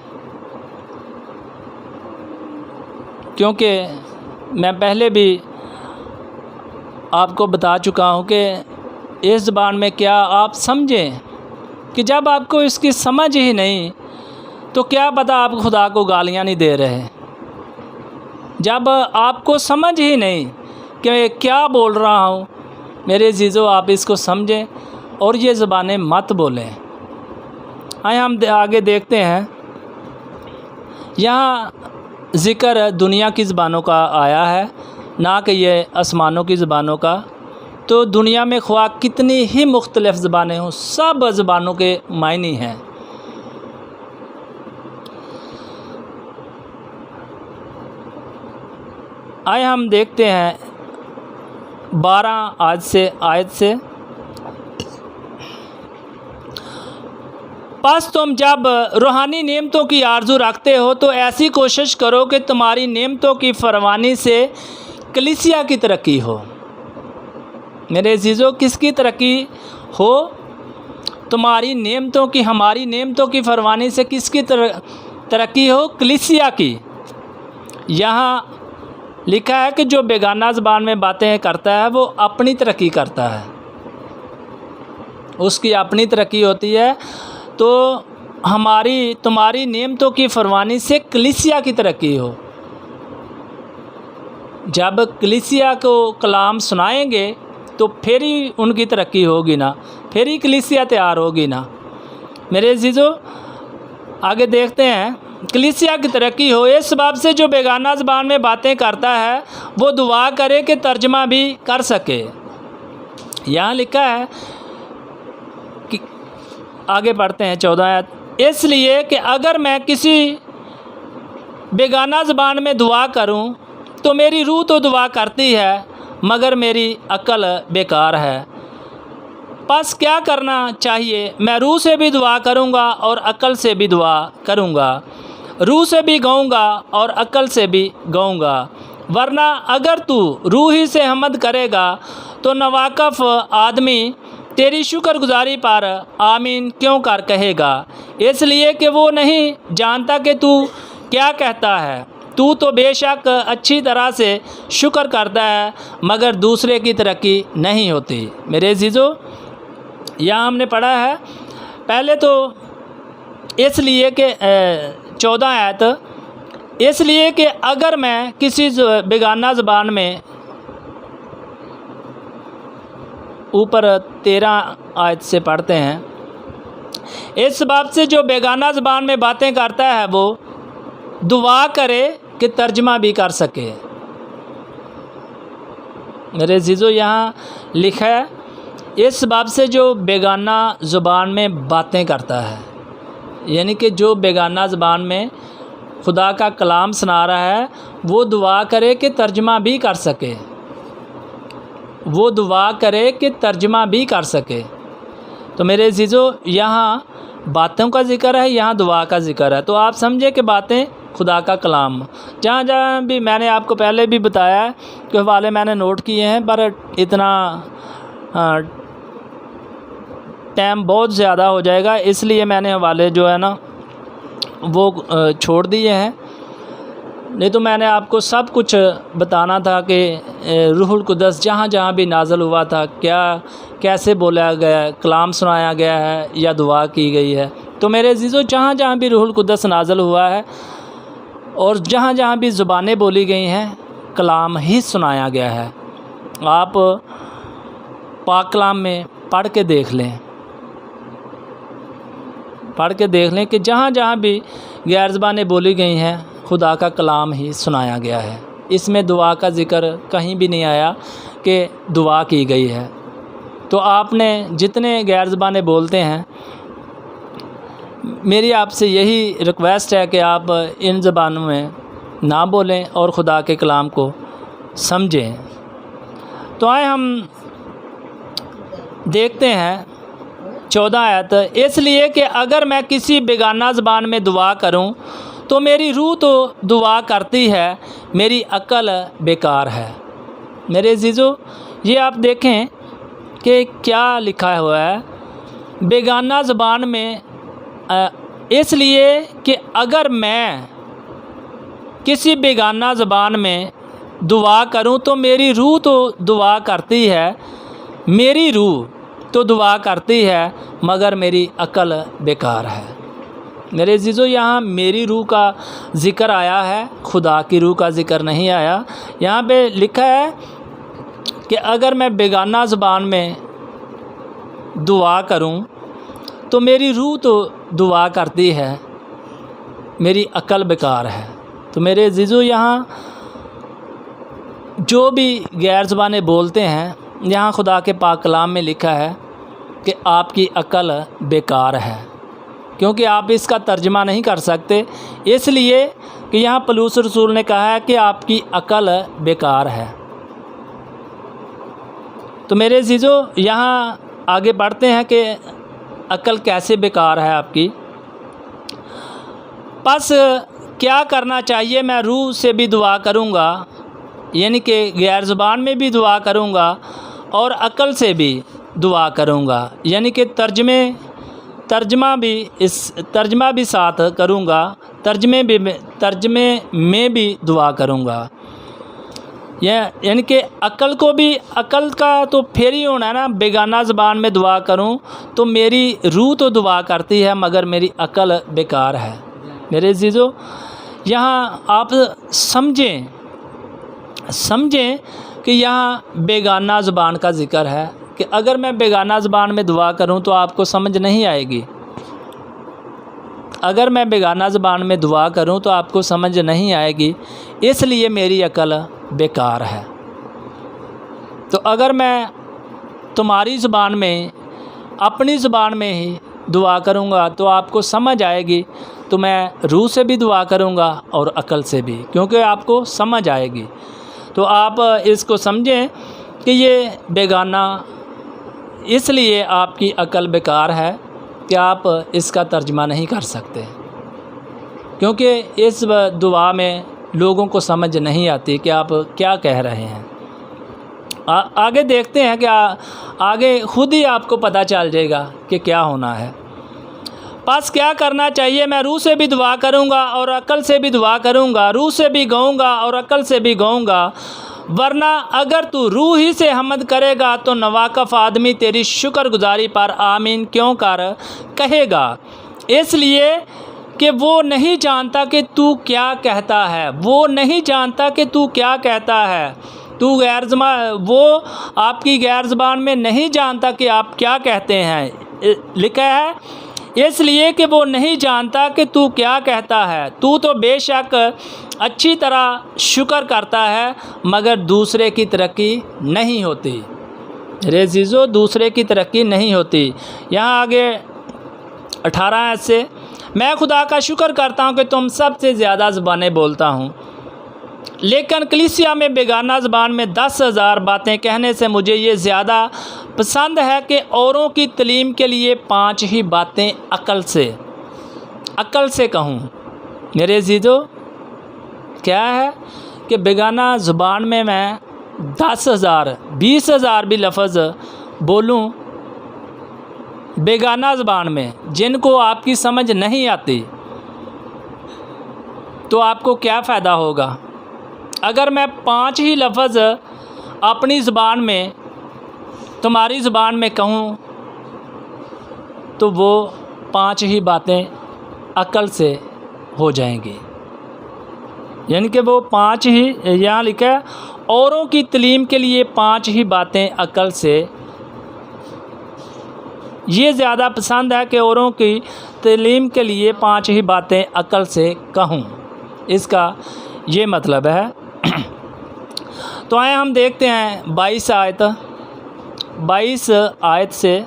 क्योंकि मैं पहले भी आपको बता चुका हूँ कि इस ज़बान में क्या आप समझें कि जब आपको इसकी समझ ही नहीं तो क्या पता आप खुदा को गालियाँ नहीं दे रहे। जब आपको समझ ही नहीं कि मैं क्या बोल रहा हूँ, मेरे अज़ीज़ों आप इसको समझें और ये ज़बानें मत बोलें। आए हम आगे देखते हैं, यहाँ ज़िक्र दुनिया की ज़बानों का आया है, ना कि ये आसमानों की ज़बानों का। तो दुनिया में ख्वाह कितनी ही मुख्तलिफ़ ज़बानें हों, सब ज़बानों के मायने हैं। आए हम देखते हैं 12 आयत से बस तुम जब रूहानी नेमतों की आरज़ू रखते हो तो ऐसी कोशिश करो कि तुम्हारी नेमतों की फरमानी से कलीसिया की तरक्की हो। मेरे अज़ीज़ों, किसकी तरक्की हो? तुम्हारी नेमतों की, हमारी नेमतों की फरमानी से किसकी तरक्की हो? कलीसिया की। यहाँ लिखा है कि जो बेगाना ज़बान में बातें करता है वो अपनी तरक्की करता है, उसकी अपनी तरक्की होती है। तो तुम्हारी नेमतों की फरमानी से कलीसिया की तरक्की हो। जब कलीसिया को कलाम सुनाएंगे तो फिर ही उनकी तरक्की होगी ना, फिर ही कलीसिया तैयार होगी ना। मेरे अज़ीज़ों, आगे देखते हैं, कलीसिया की तरक्की हो। इस सबब से जो बेगाना ज़बान में बातें करता है वो दुआ करे कि तर्जमा भी कर सके। यहाँ लिखा है कि आगे पढ़ते हैं 14 आयत, इसलिए कि अगर मैं किसी बेगाना ज़बान में दुआ करूं तो मेरी रूह तो दुआ करती है मगर मेरी अक्ल बेकार है। बस क्या करना चाहिए? मैं रूह से भी दुआ करूंगा और अक्ल से भी दुआ करूंगा, रूह से भी गाऊंगा और अक्ल से भी गाऊंगा। वरना अगर तू रूह ही से हमद करेगा तो नवाकफ़ आदमी तेरी शुक्रगुजारी पर आमीन क्यों कर कहेगा, इसलिए कि वो नहीं जानता कि तू क्या कहता है। तू तो बेशक अच्छी तरह से शुक्र करता है मगर दूसरे की तरक्की नहीं होती। मेरे अज़ीज़ों, यहाँ हमने पढ़ा है पहले तो इसलिए कि 14 आयत, इसलिए कि अगर मैं किसी बेगाना ज़बान में, ऊपर 13 आयत से पढ़ते हैं, इस बात से जो बेगाना ज़बान में बातें करता है वो दुआ करे कि तर्जमा भी कर सके। मेरे अज़ीज़ों, यहाँ लिखा है इस बात से जो बेगाना ज़ुबान में बातें करता है, यानी कि जो बेगाना ज़बान में खुदा का कलाम सुना रहा है वो दुआ करे कि तर्जमा भी कर सके, वो दुआ करे कि तर्जमा भी कर सके। तो मेरे अज़ीज़ों, यहाँ बातों का ज़िक्र है, यहाँ दुआ का ज़िक्र है। तो आप समझे कि बातें खुदा का कलाम, जहाँ जहाँ भी मैंने आपको पहले भी बताया है कि हवाले मैंने नोट किए हैं, पर इतना टाइम बहुत ज़्यादा हो जाएगा, इसलिए मैंने हवाले जो है ना वो छोड़ दिए हैं। नहीं तो मैंने आपको सब कुछ बताना था कि रूहुल कुदस जहाँ जहाँ भी नाज़िल हुआ था, क्या कैसे बोला गया, कलाम सुनाया गया है या दुआ की गई है। तो मेरे अज़ीज़ों, जहाँ जहाँ भी रूहुल कुदस नाज़िल हुआ है और जहाँ जहाँ भी ज़ुबानें बोली गई हैं, कलाम ही सुनाया गया है। आप पाक कलाम में पढ़ के देख लें, पढ़ के देख लें कि जहाँ जहाँ भी गैर ज़बानें बोली गई हैं खुदा का कलाम ही सुनाया गया है। इसमें दुआ का ज़िक्र कहीं भी नहीं आया कि दुआ की गई है। तो आपने जितने गैर ज़बानें बोलते हैं, मेरी आपसे यही रिक्वेस्ट है कि आप इन ज़बानों में ना बोलें और खुदा के कलाम को समझें। तो आए हम देखते हैं 14 आयत, इसलिए कि अगर मैं किसी बेगाना ज़बान में दुआ करूं तो मेरी रूह तो दुआ करती है, मेरी अक्ल बेकार है। मेरे अज़ीज़ों, ये आप देखें कि क्या लिखा हुआ है बेगाना ज़बान में, इसलिए कि अगर मैं किसी बेगाना ज़बान में दुआ करूं तो मेरी रूह तो दुआ करती है, मेरी रूह तो दुआ करती है, मगर मेरी अकल बेकार है। मेरे अज़ीज़ों, यहाँ मेरी रूह का ज़िक्र आया है, खुदा की रूह का ज़िक्र नहीं आया। यहाँ पे लिखा है कि अगर मैं बेगाना ज़बान में दुआ करूं तो मेरी रूह तो दुआ करती है, मेरी अकल बेकार है। तो मेरे अज़ीज़ों, यहाँ जो भी गैर ज़बानें बोलते हैं, यहाँ खुदा के पाक कलाम में लिखा है कि आपकी अकल बेकार है, क्योंकि आप इसका तर्जमा नहीं कर सकते, इसलिए कि यहाँ पौलुस रसूल ने कहा है कि आपकी अकल बेकार है। तो मेरे अज़ीज़ों, यहाँ आगे बढ़ते हैं कि अकल कैसे बेकार है आपकी। बस क्या करना चाहिए? मैं रूह से भी दुआ करूँगा, यानी कि गैर ज़बान में भी दुआ करूँगा और अकल से भी दुआ करूँगा, यानी कि तर्जमा भी साथ करूँगा, तर्जमे में भी दुआ करूँगा। यानी कि अकल का तो फिर ही होना है ना, बेगाना ज़बान में दुआ करूँ तो मेरी रूह तो दुआ करती है, मगर मेरी अकल बेकार है। मेरे अज़ीज़ों, यहाँ आप समझें कि यहाँ बेगाना ज़बान का ज़िक्र है कि अगर मैं बेगाना ज़बान में दुआ करूं तो आपको समझ नहीं आएगी। अगर मैं बेगाना ज़बान में दुआ करूं तो आपको समझ नहीं आएगी, इसलिए मेरी अकल बेकार है। तो अगर मैं तुम्हारी ज़बान में, अपनी ज़बान में ही दुआ करूंगा तो आपको समझ आएगी, तो मैं रूह से भी दुआ करूंगा और अकल से भी, क्योंकि आपको समझ आएगी। तो आप इसको समझें कि ये बेगाना, इसलिए आपकी अकल बेकार है कि आप इसका तर्जमा नहीं कर सकते, क्योंकि इस दुआ में लोगों को समझ नहीं आती कि आप क्या कह रहे हैं। आगे देखते हैं कि आगे खुद ही आपको पता चल जाएगा कि क्या होना है। बस क्या करना चाहिए? मैं रूह से भी दुआ करूँगा और अकल से भी दुआ करूँगा, रूह से भी गाऊँगा और अकल से भी गाऊँगा, वरना अगर तू रूह ही से हम्द करेगा तो नवाकफ़ आदमी तेरी शुक्रगुजारी पर आमीन क्यों कर कहेगा, इसलिए कि वो नहीं जानता कि तू क्या कहता है। वो नहीं जानता कि तू क्या कहता है। वो आपकी गैर ज़बान में नहीं जानता कि आप क्या कहते हैं। लिखा है इसलिए कि वो नहीं जानता कि तू क्या कहता है। तू तो बेशक अच्छी तरह शुक्र करता है, मगर दूसरे की तरक्की नहीं होती। रे अज़ीज़ों, दूसरे की तरक्की नहीं होती। यहाँ आगे 18 से, मैं खुदा का शुक्र करता हूँ कि तुम सबसे ज़्यादा ज़बानें बोलता हूँ, लेकिन कलीसिया में बेगाना ज़बान में 10,000 बातें कहने से मुझे ये ज़्यादा पसंद है कि औरों की तालीम के लिए 5 ही बातें अकल से कहूँ। मेरे अज़ीज़ों, क्या है कि बेगाना ज़बान में मैं 10,000 20,000 भी लफ्ज़ बोलूँ बेगाना ज़बान में, जिनको आपकी समझ नहीं आती, तो आपको क्या फ़ायदा होगा? अगर मैं 5 ही लफ्ज़ अपनी ज़बान में, तुम्हारी ज़बान में कहूँ, तो वो 5 ही बातें अकल से हो जाएंगी। यानी कि वो 5 ही, यहाँ लिखा है औरों की तालीम के लिए 5 ही बातें अकल से, ये ज़्यादा पसंद है कि औरों की तालीम के लिए 5 ही बातें अकल से कहूँ। इसका ये मतलब है। तो आए हम देखते हैं 22 आयत से,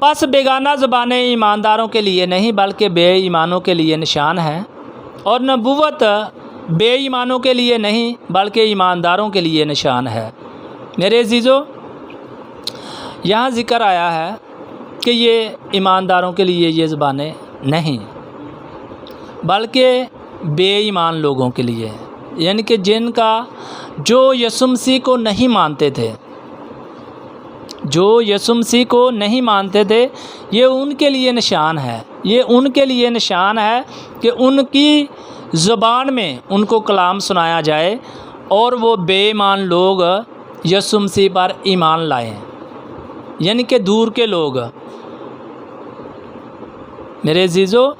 बस बेगाना ज़बानें ईमानदारों के लिए नहीं बल्कि बेईमानों के लिए निशान है, और नबूवत बेईमानों के लिए नहीं बल्कि ईमानदारों के लिए निशान है। मेरे अज़ीज़ों, यहाँ ज़िक्र आया है कि ये ईमानदारों के लिए ये ज़बानें नहीं बल्कि बेईमान लोगों के लिए। यानी कि जिनका जो यीशु मसीह को नहीं मानते थे, जो यीशु मसीह को नहीं मानते थे, ये उनके लिए निशान है। ये उनके लिए निशान है कि उनकी ज़ुबान में उनको कलाम सुनाया जाए और वो बेईमान लोग यीशु मसीह पर ईमान लाएं, यानी कि दूर के लोग। मेरे अजीज़ों,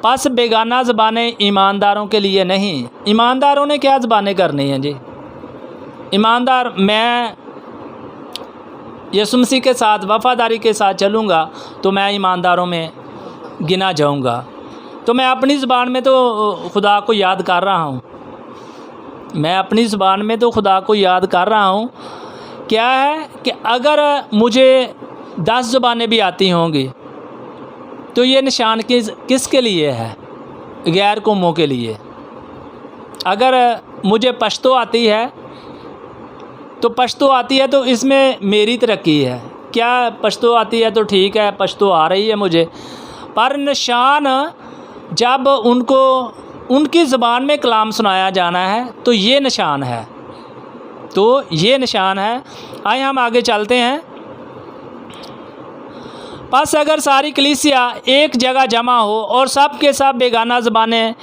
बस बेगाना ज़बानें ईमानदारों के लिए नहीं। ईमानदारों ने क्या ज़बानें करनी हैं जी? ईमानदार, मैं यीशु मसीह के साथ वफ़ादारी के साथ चलूँगा तो मैं ईमानदारों में गिना जाऊँगा। तो मैं अपनी ज़बान में तो खुदा को याद कर रहा हूँ, मैं अपनी ज़बान में तो खुदा को याद कर रहा हूँ। क्या है कि अगर मुझे 10 ज़बानें भी आती होंगी तो ये निशान किसके लिए है? गैर कौमों के लिए। अगर मुझे पश्तो आती है तो इसमें मेरी तरक्की है। क्या पश्तो आती है तो ठीक है, पश्तो आ रही है मुझे, पर निशान जब उनको उनकी ज़बान में कलाम सुनाया जाना है तो ये निशान है, तो ये निशान है। आइए हम आगे चलते हैं। बस अगर सारी कलीसिया एक जगह जमा हो और सब के सब बेगाना ज़बानें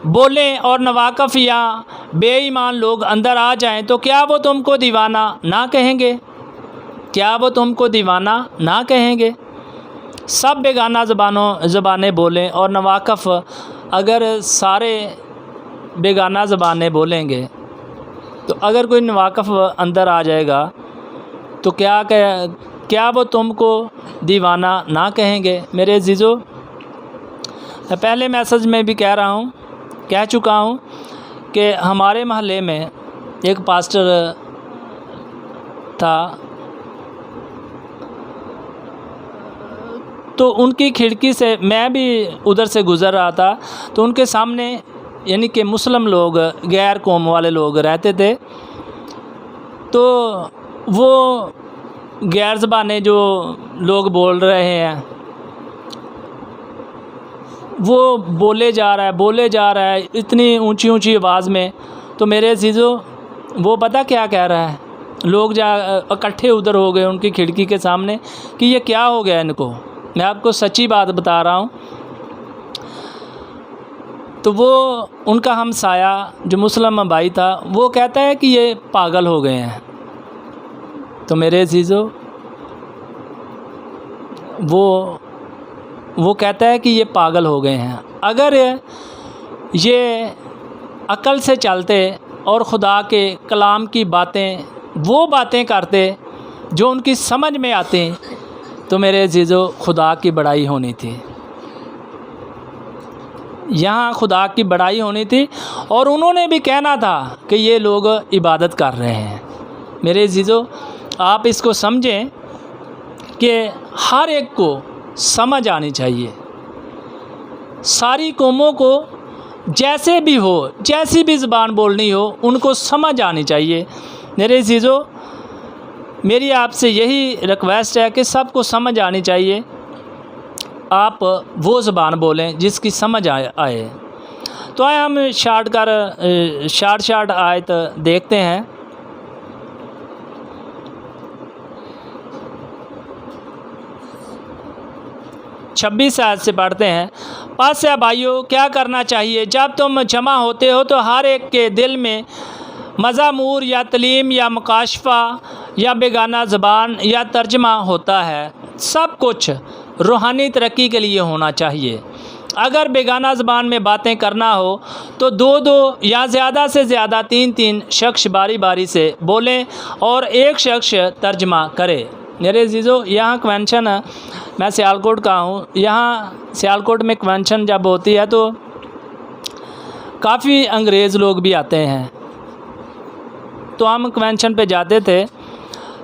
बोलें और नवाकफ़ या बेईमान लोग अंदर आ जाएं, तो क्या वो तुमको दीवाना ना कहेंगे? क्या वो तुमको दीवाना ना कहेंगे? सब बेगाना ज़बानें बोलें और नवाकफ़, अगर सारे बेगाना ज़बानें बोलेंगे तो अगर कोई नवाकफ़ अंदर आ जाएगा तो क्या वो तुमको दीवाना ना कहेंगे? मेरे अजीज़ों, पहले मैसेज में भी कह चुका हूँ कि हमारे महल्ले में एक पास्टर था, तो उनकी खिड़की से मैं भी उधर से गुज़र रहा था, तो उनके सामने यानी कि मुस्लिम लोग, गैर कौम वाले लोग रहते थे। तो वो गैर ज़बानें जो लोग बोल रहे हैं, वो बोले जा रहा है इतनी ऊंची ऊंची आवाज़ में। तो मेरे अजीज़ों, वो पता क्या कह रहा है? लोग इकट्ठे उधर हो गए उनकी खिड़की के सामने कि ये क्या हो गया इनको। मैं आपको सच्ची बात बता रहा हूँ। तो वो उनका हमसाया जो मुस्लिम भाई था, वो कहता है कि ये पागल हो गए हैं। तो मेरे अजीज़ों, वो कहता है कि ये पागल हो गए हैं। अगर ये अक्ल से चलते और खुदा के कलाम की बातें, वो बातें करते जो उनकी समझ में आती, तो मेरे अजीज़ों, खुदा की बड़ाई होनी थी। यहाँ खुदा की बड़ाई होनी थी और उन्होंने भी कहना था कि ये लोग इबादत कर रहे हैं। मेरे अजीज़ों, आप इसको समझें कि हर एक को समझ आनी चाहिए। सारी कौमों को जैसे भी हो, जैसी भी ज़बान बोलनी हो, उनको समझ आनी चाहिए। मेरे अजीज़ों, मेरी आपसे यही रिक्वेस्ट है कि सबको समझ आनी चाहिए। आप वो ज़बान बोलें जिसकी समझ आए। तो आए हम शार्ट आयत देखते हैं। छब्बीस आयत से पढ़ते हैं। बस या भाइयों, क्या करना चाहिए? जब तुम जमा होते हो तो हर एक के दिल में मज़ामूर या तलीम या मुकाशफा या बेगाना ज़बान या तर्जमा होता है। सब कुछ रूहानी तरक्की के लिए होना चाहिए। अगर बेगाना ज़बान में बातें करना हो तो 2-2 या ज़्यादा से ज़्यादा 3-3 शख्स बारी बारी से बोलें और एक शख्स तर्जमा करे। मेरे अजीज़ों, यहाँ कन्वेंशन, मैं सियालकोट का हूँ, यहाँ सियालकोट में कन्वेंशन जब होती है तो काफ़ी अंग्रेज़ लोग भी आते हैं। तो हम कन्वेंशन पे जाते थे,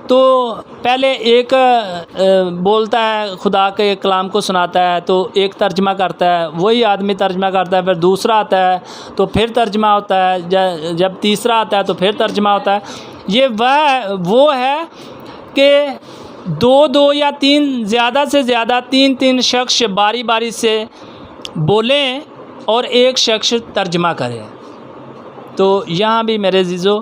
तो पहले एक बोलता है, खुदा के कलाम को सुनाता है, तो एक तर्जमा करता है, वही आदमी तर्जमा करता है, फिर दूसरा आता है तो फिर तर्जमा होता है, जब तीसरा आता है तो फिर तर्जमा होता है। ये वो है कि 2-2 या 3 ज़्यादा से ज़्यादा 3-3 शख्स बारी बारी से बोलें और एक शख्स तर्जमा करे। तो यहाँ भी मेरे अज़ीज़ों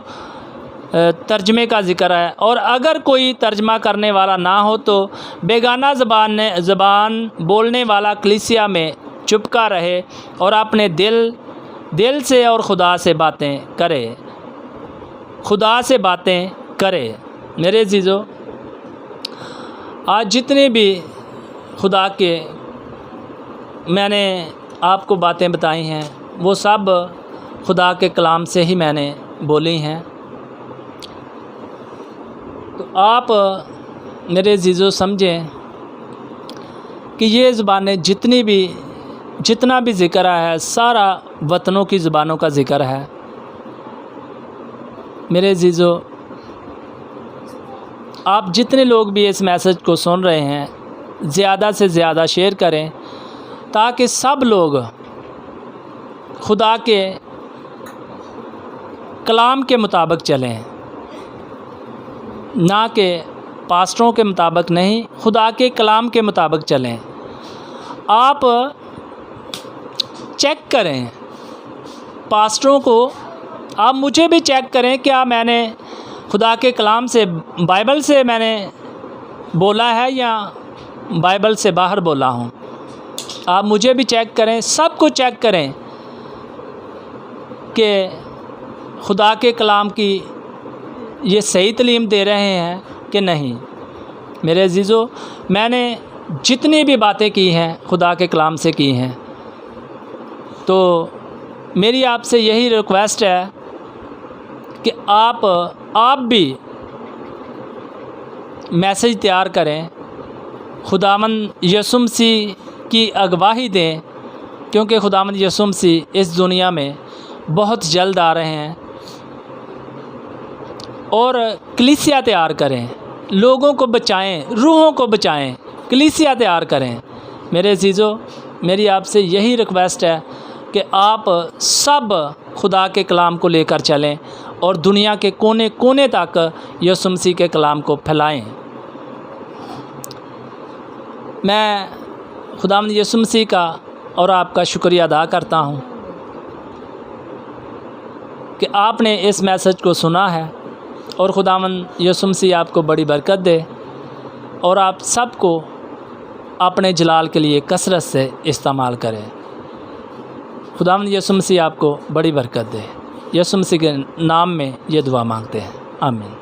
तर्जमे का ज़िक्र है। और अगर कोई तर्जमा करने वाला ना हो तो बेगाना ज़बान बोलने वाला कलीसिया में चुपका रहे और अपने दिल से और खुदा से बातें करे। मेरे अज़ीज़ों, आज जितने भी खुदा के मैंने आपको बातें बताई हैं वो सब खुदा के कलाम से ही मैंने बोली हैं। तो आप मेरे अज़ीज़ों समझें कि ये ज़बानें जितना भी ज़िक्र है सारा वतनों की ज़बानों का ज़िक्र है। मेरे अज़ीज़ों, आप जितने लोग भी इस मैसेज को सुन रहे हैं ज़्यादा से ज़्यादा शेयर करें ताकि सब लोग खुदा के कलाम के मुताबिक चलें, ना कि पास्टरों के मुताबिक नहीं, खुदा के कलाम के मुताबिक चलें। आप चेक करें पास्टरों को, आप मुझे भी चेक करें क्या मैंने खुदा के कलाम से बाइबल से मैंने बोला है या बाइबल से बाहर बोला हूँ। आप मुझे भी चेक करें, सबको चेक करें कि खुदा के कलाम की ये सही तालीम दे रहे हैं कि नहीं। मेरे अज़ीज़ों, मैंने जितनी भी बातें की हैं खुदा के कलाम से की हैं, तो मेरी आपसे यही रिक्वेस्ट है कि आप भी मैसेज तैयार करें, खुदावंद यीशु मसीह की अगवाही दें, क्योंकि खुदावंद यीशु मसीह इस दुनिया में बहुत जल्द आ रहे हैं। और कलीसिया तैयार करें, लोगों को बचाएं, रूहों को बचाएं, कलीसिया तैयार करें। मेरे अज़ीज़ों, मेरी आपसे यही रिक्वेस्ट है कि आप सब खुदा के कलाम को लेकर चलें और दुनिया के कोने कोने तक यीशु मसीह के कलाम को फैलाएं। मैं खुदावंद यीशु मसीह का और आपका शुक्रिया अदा करता हूँ कि आपने इस मैसेज को सुना है, और खुदावंद यीशु मसीह आपको बड़ी बरकत दे और आप सबको अपने जलाल के लिए कसरत से इस्तेमाल करें। खुदावंद यीशु मसीह आपको बड़ी बरकत दे। यीशु मसीह के नाम में ये दुआ मांगते हैं, आमीन।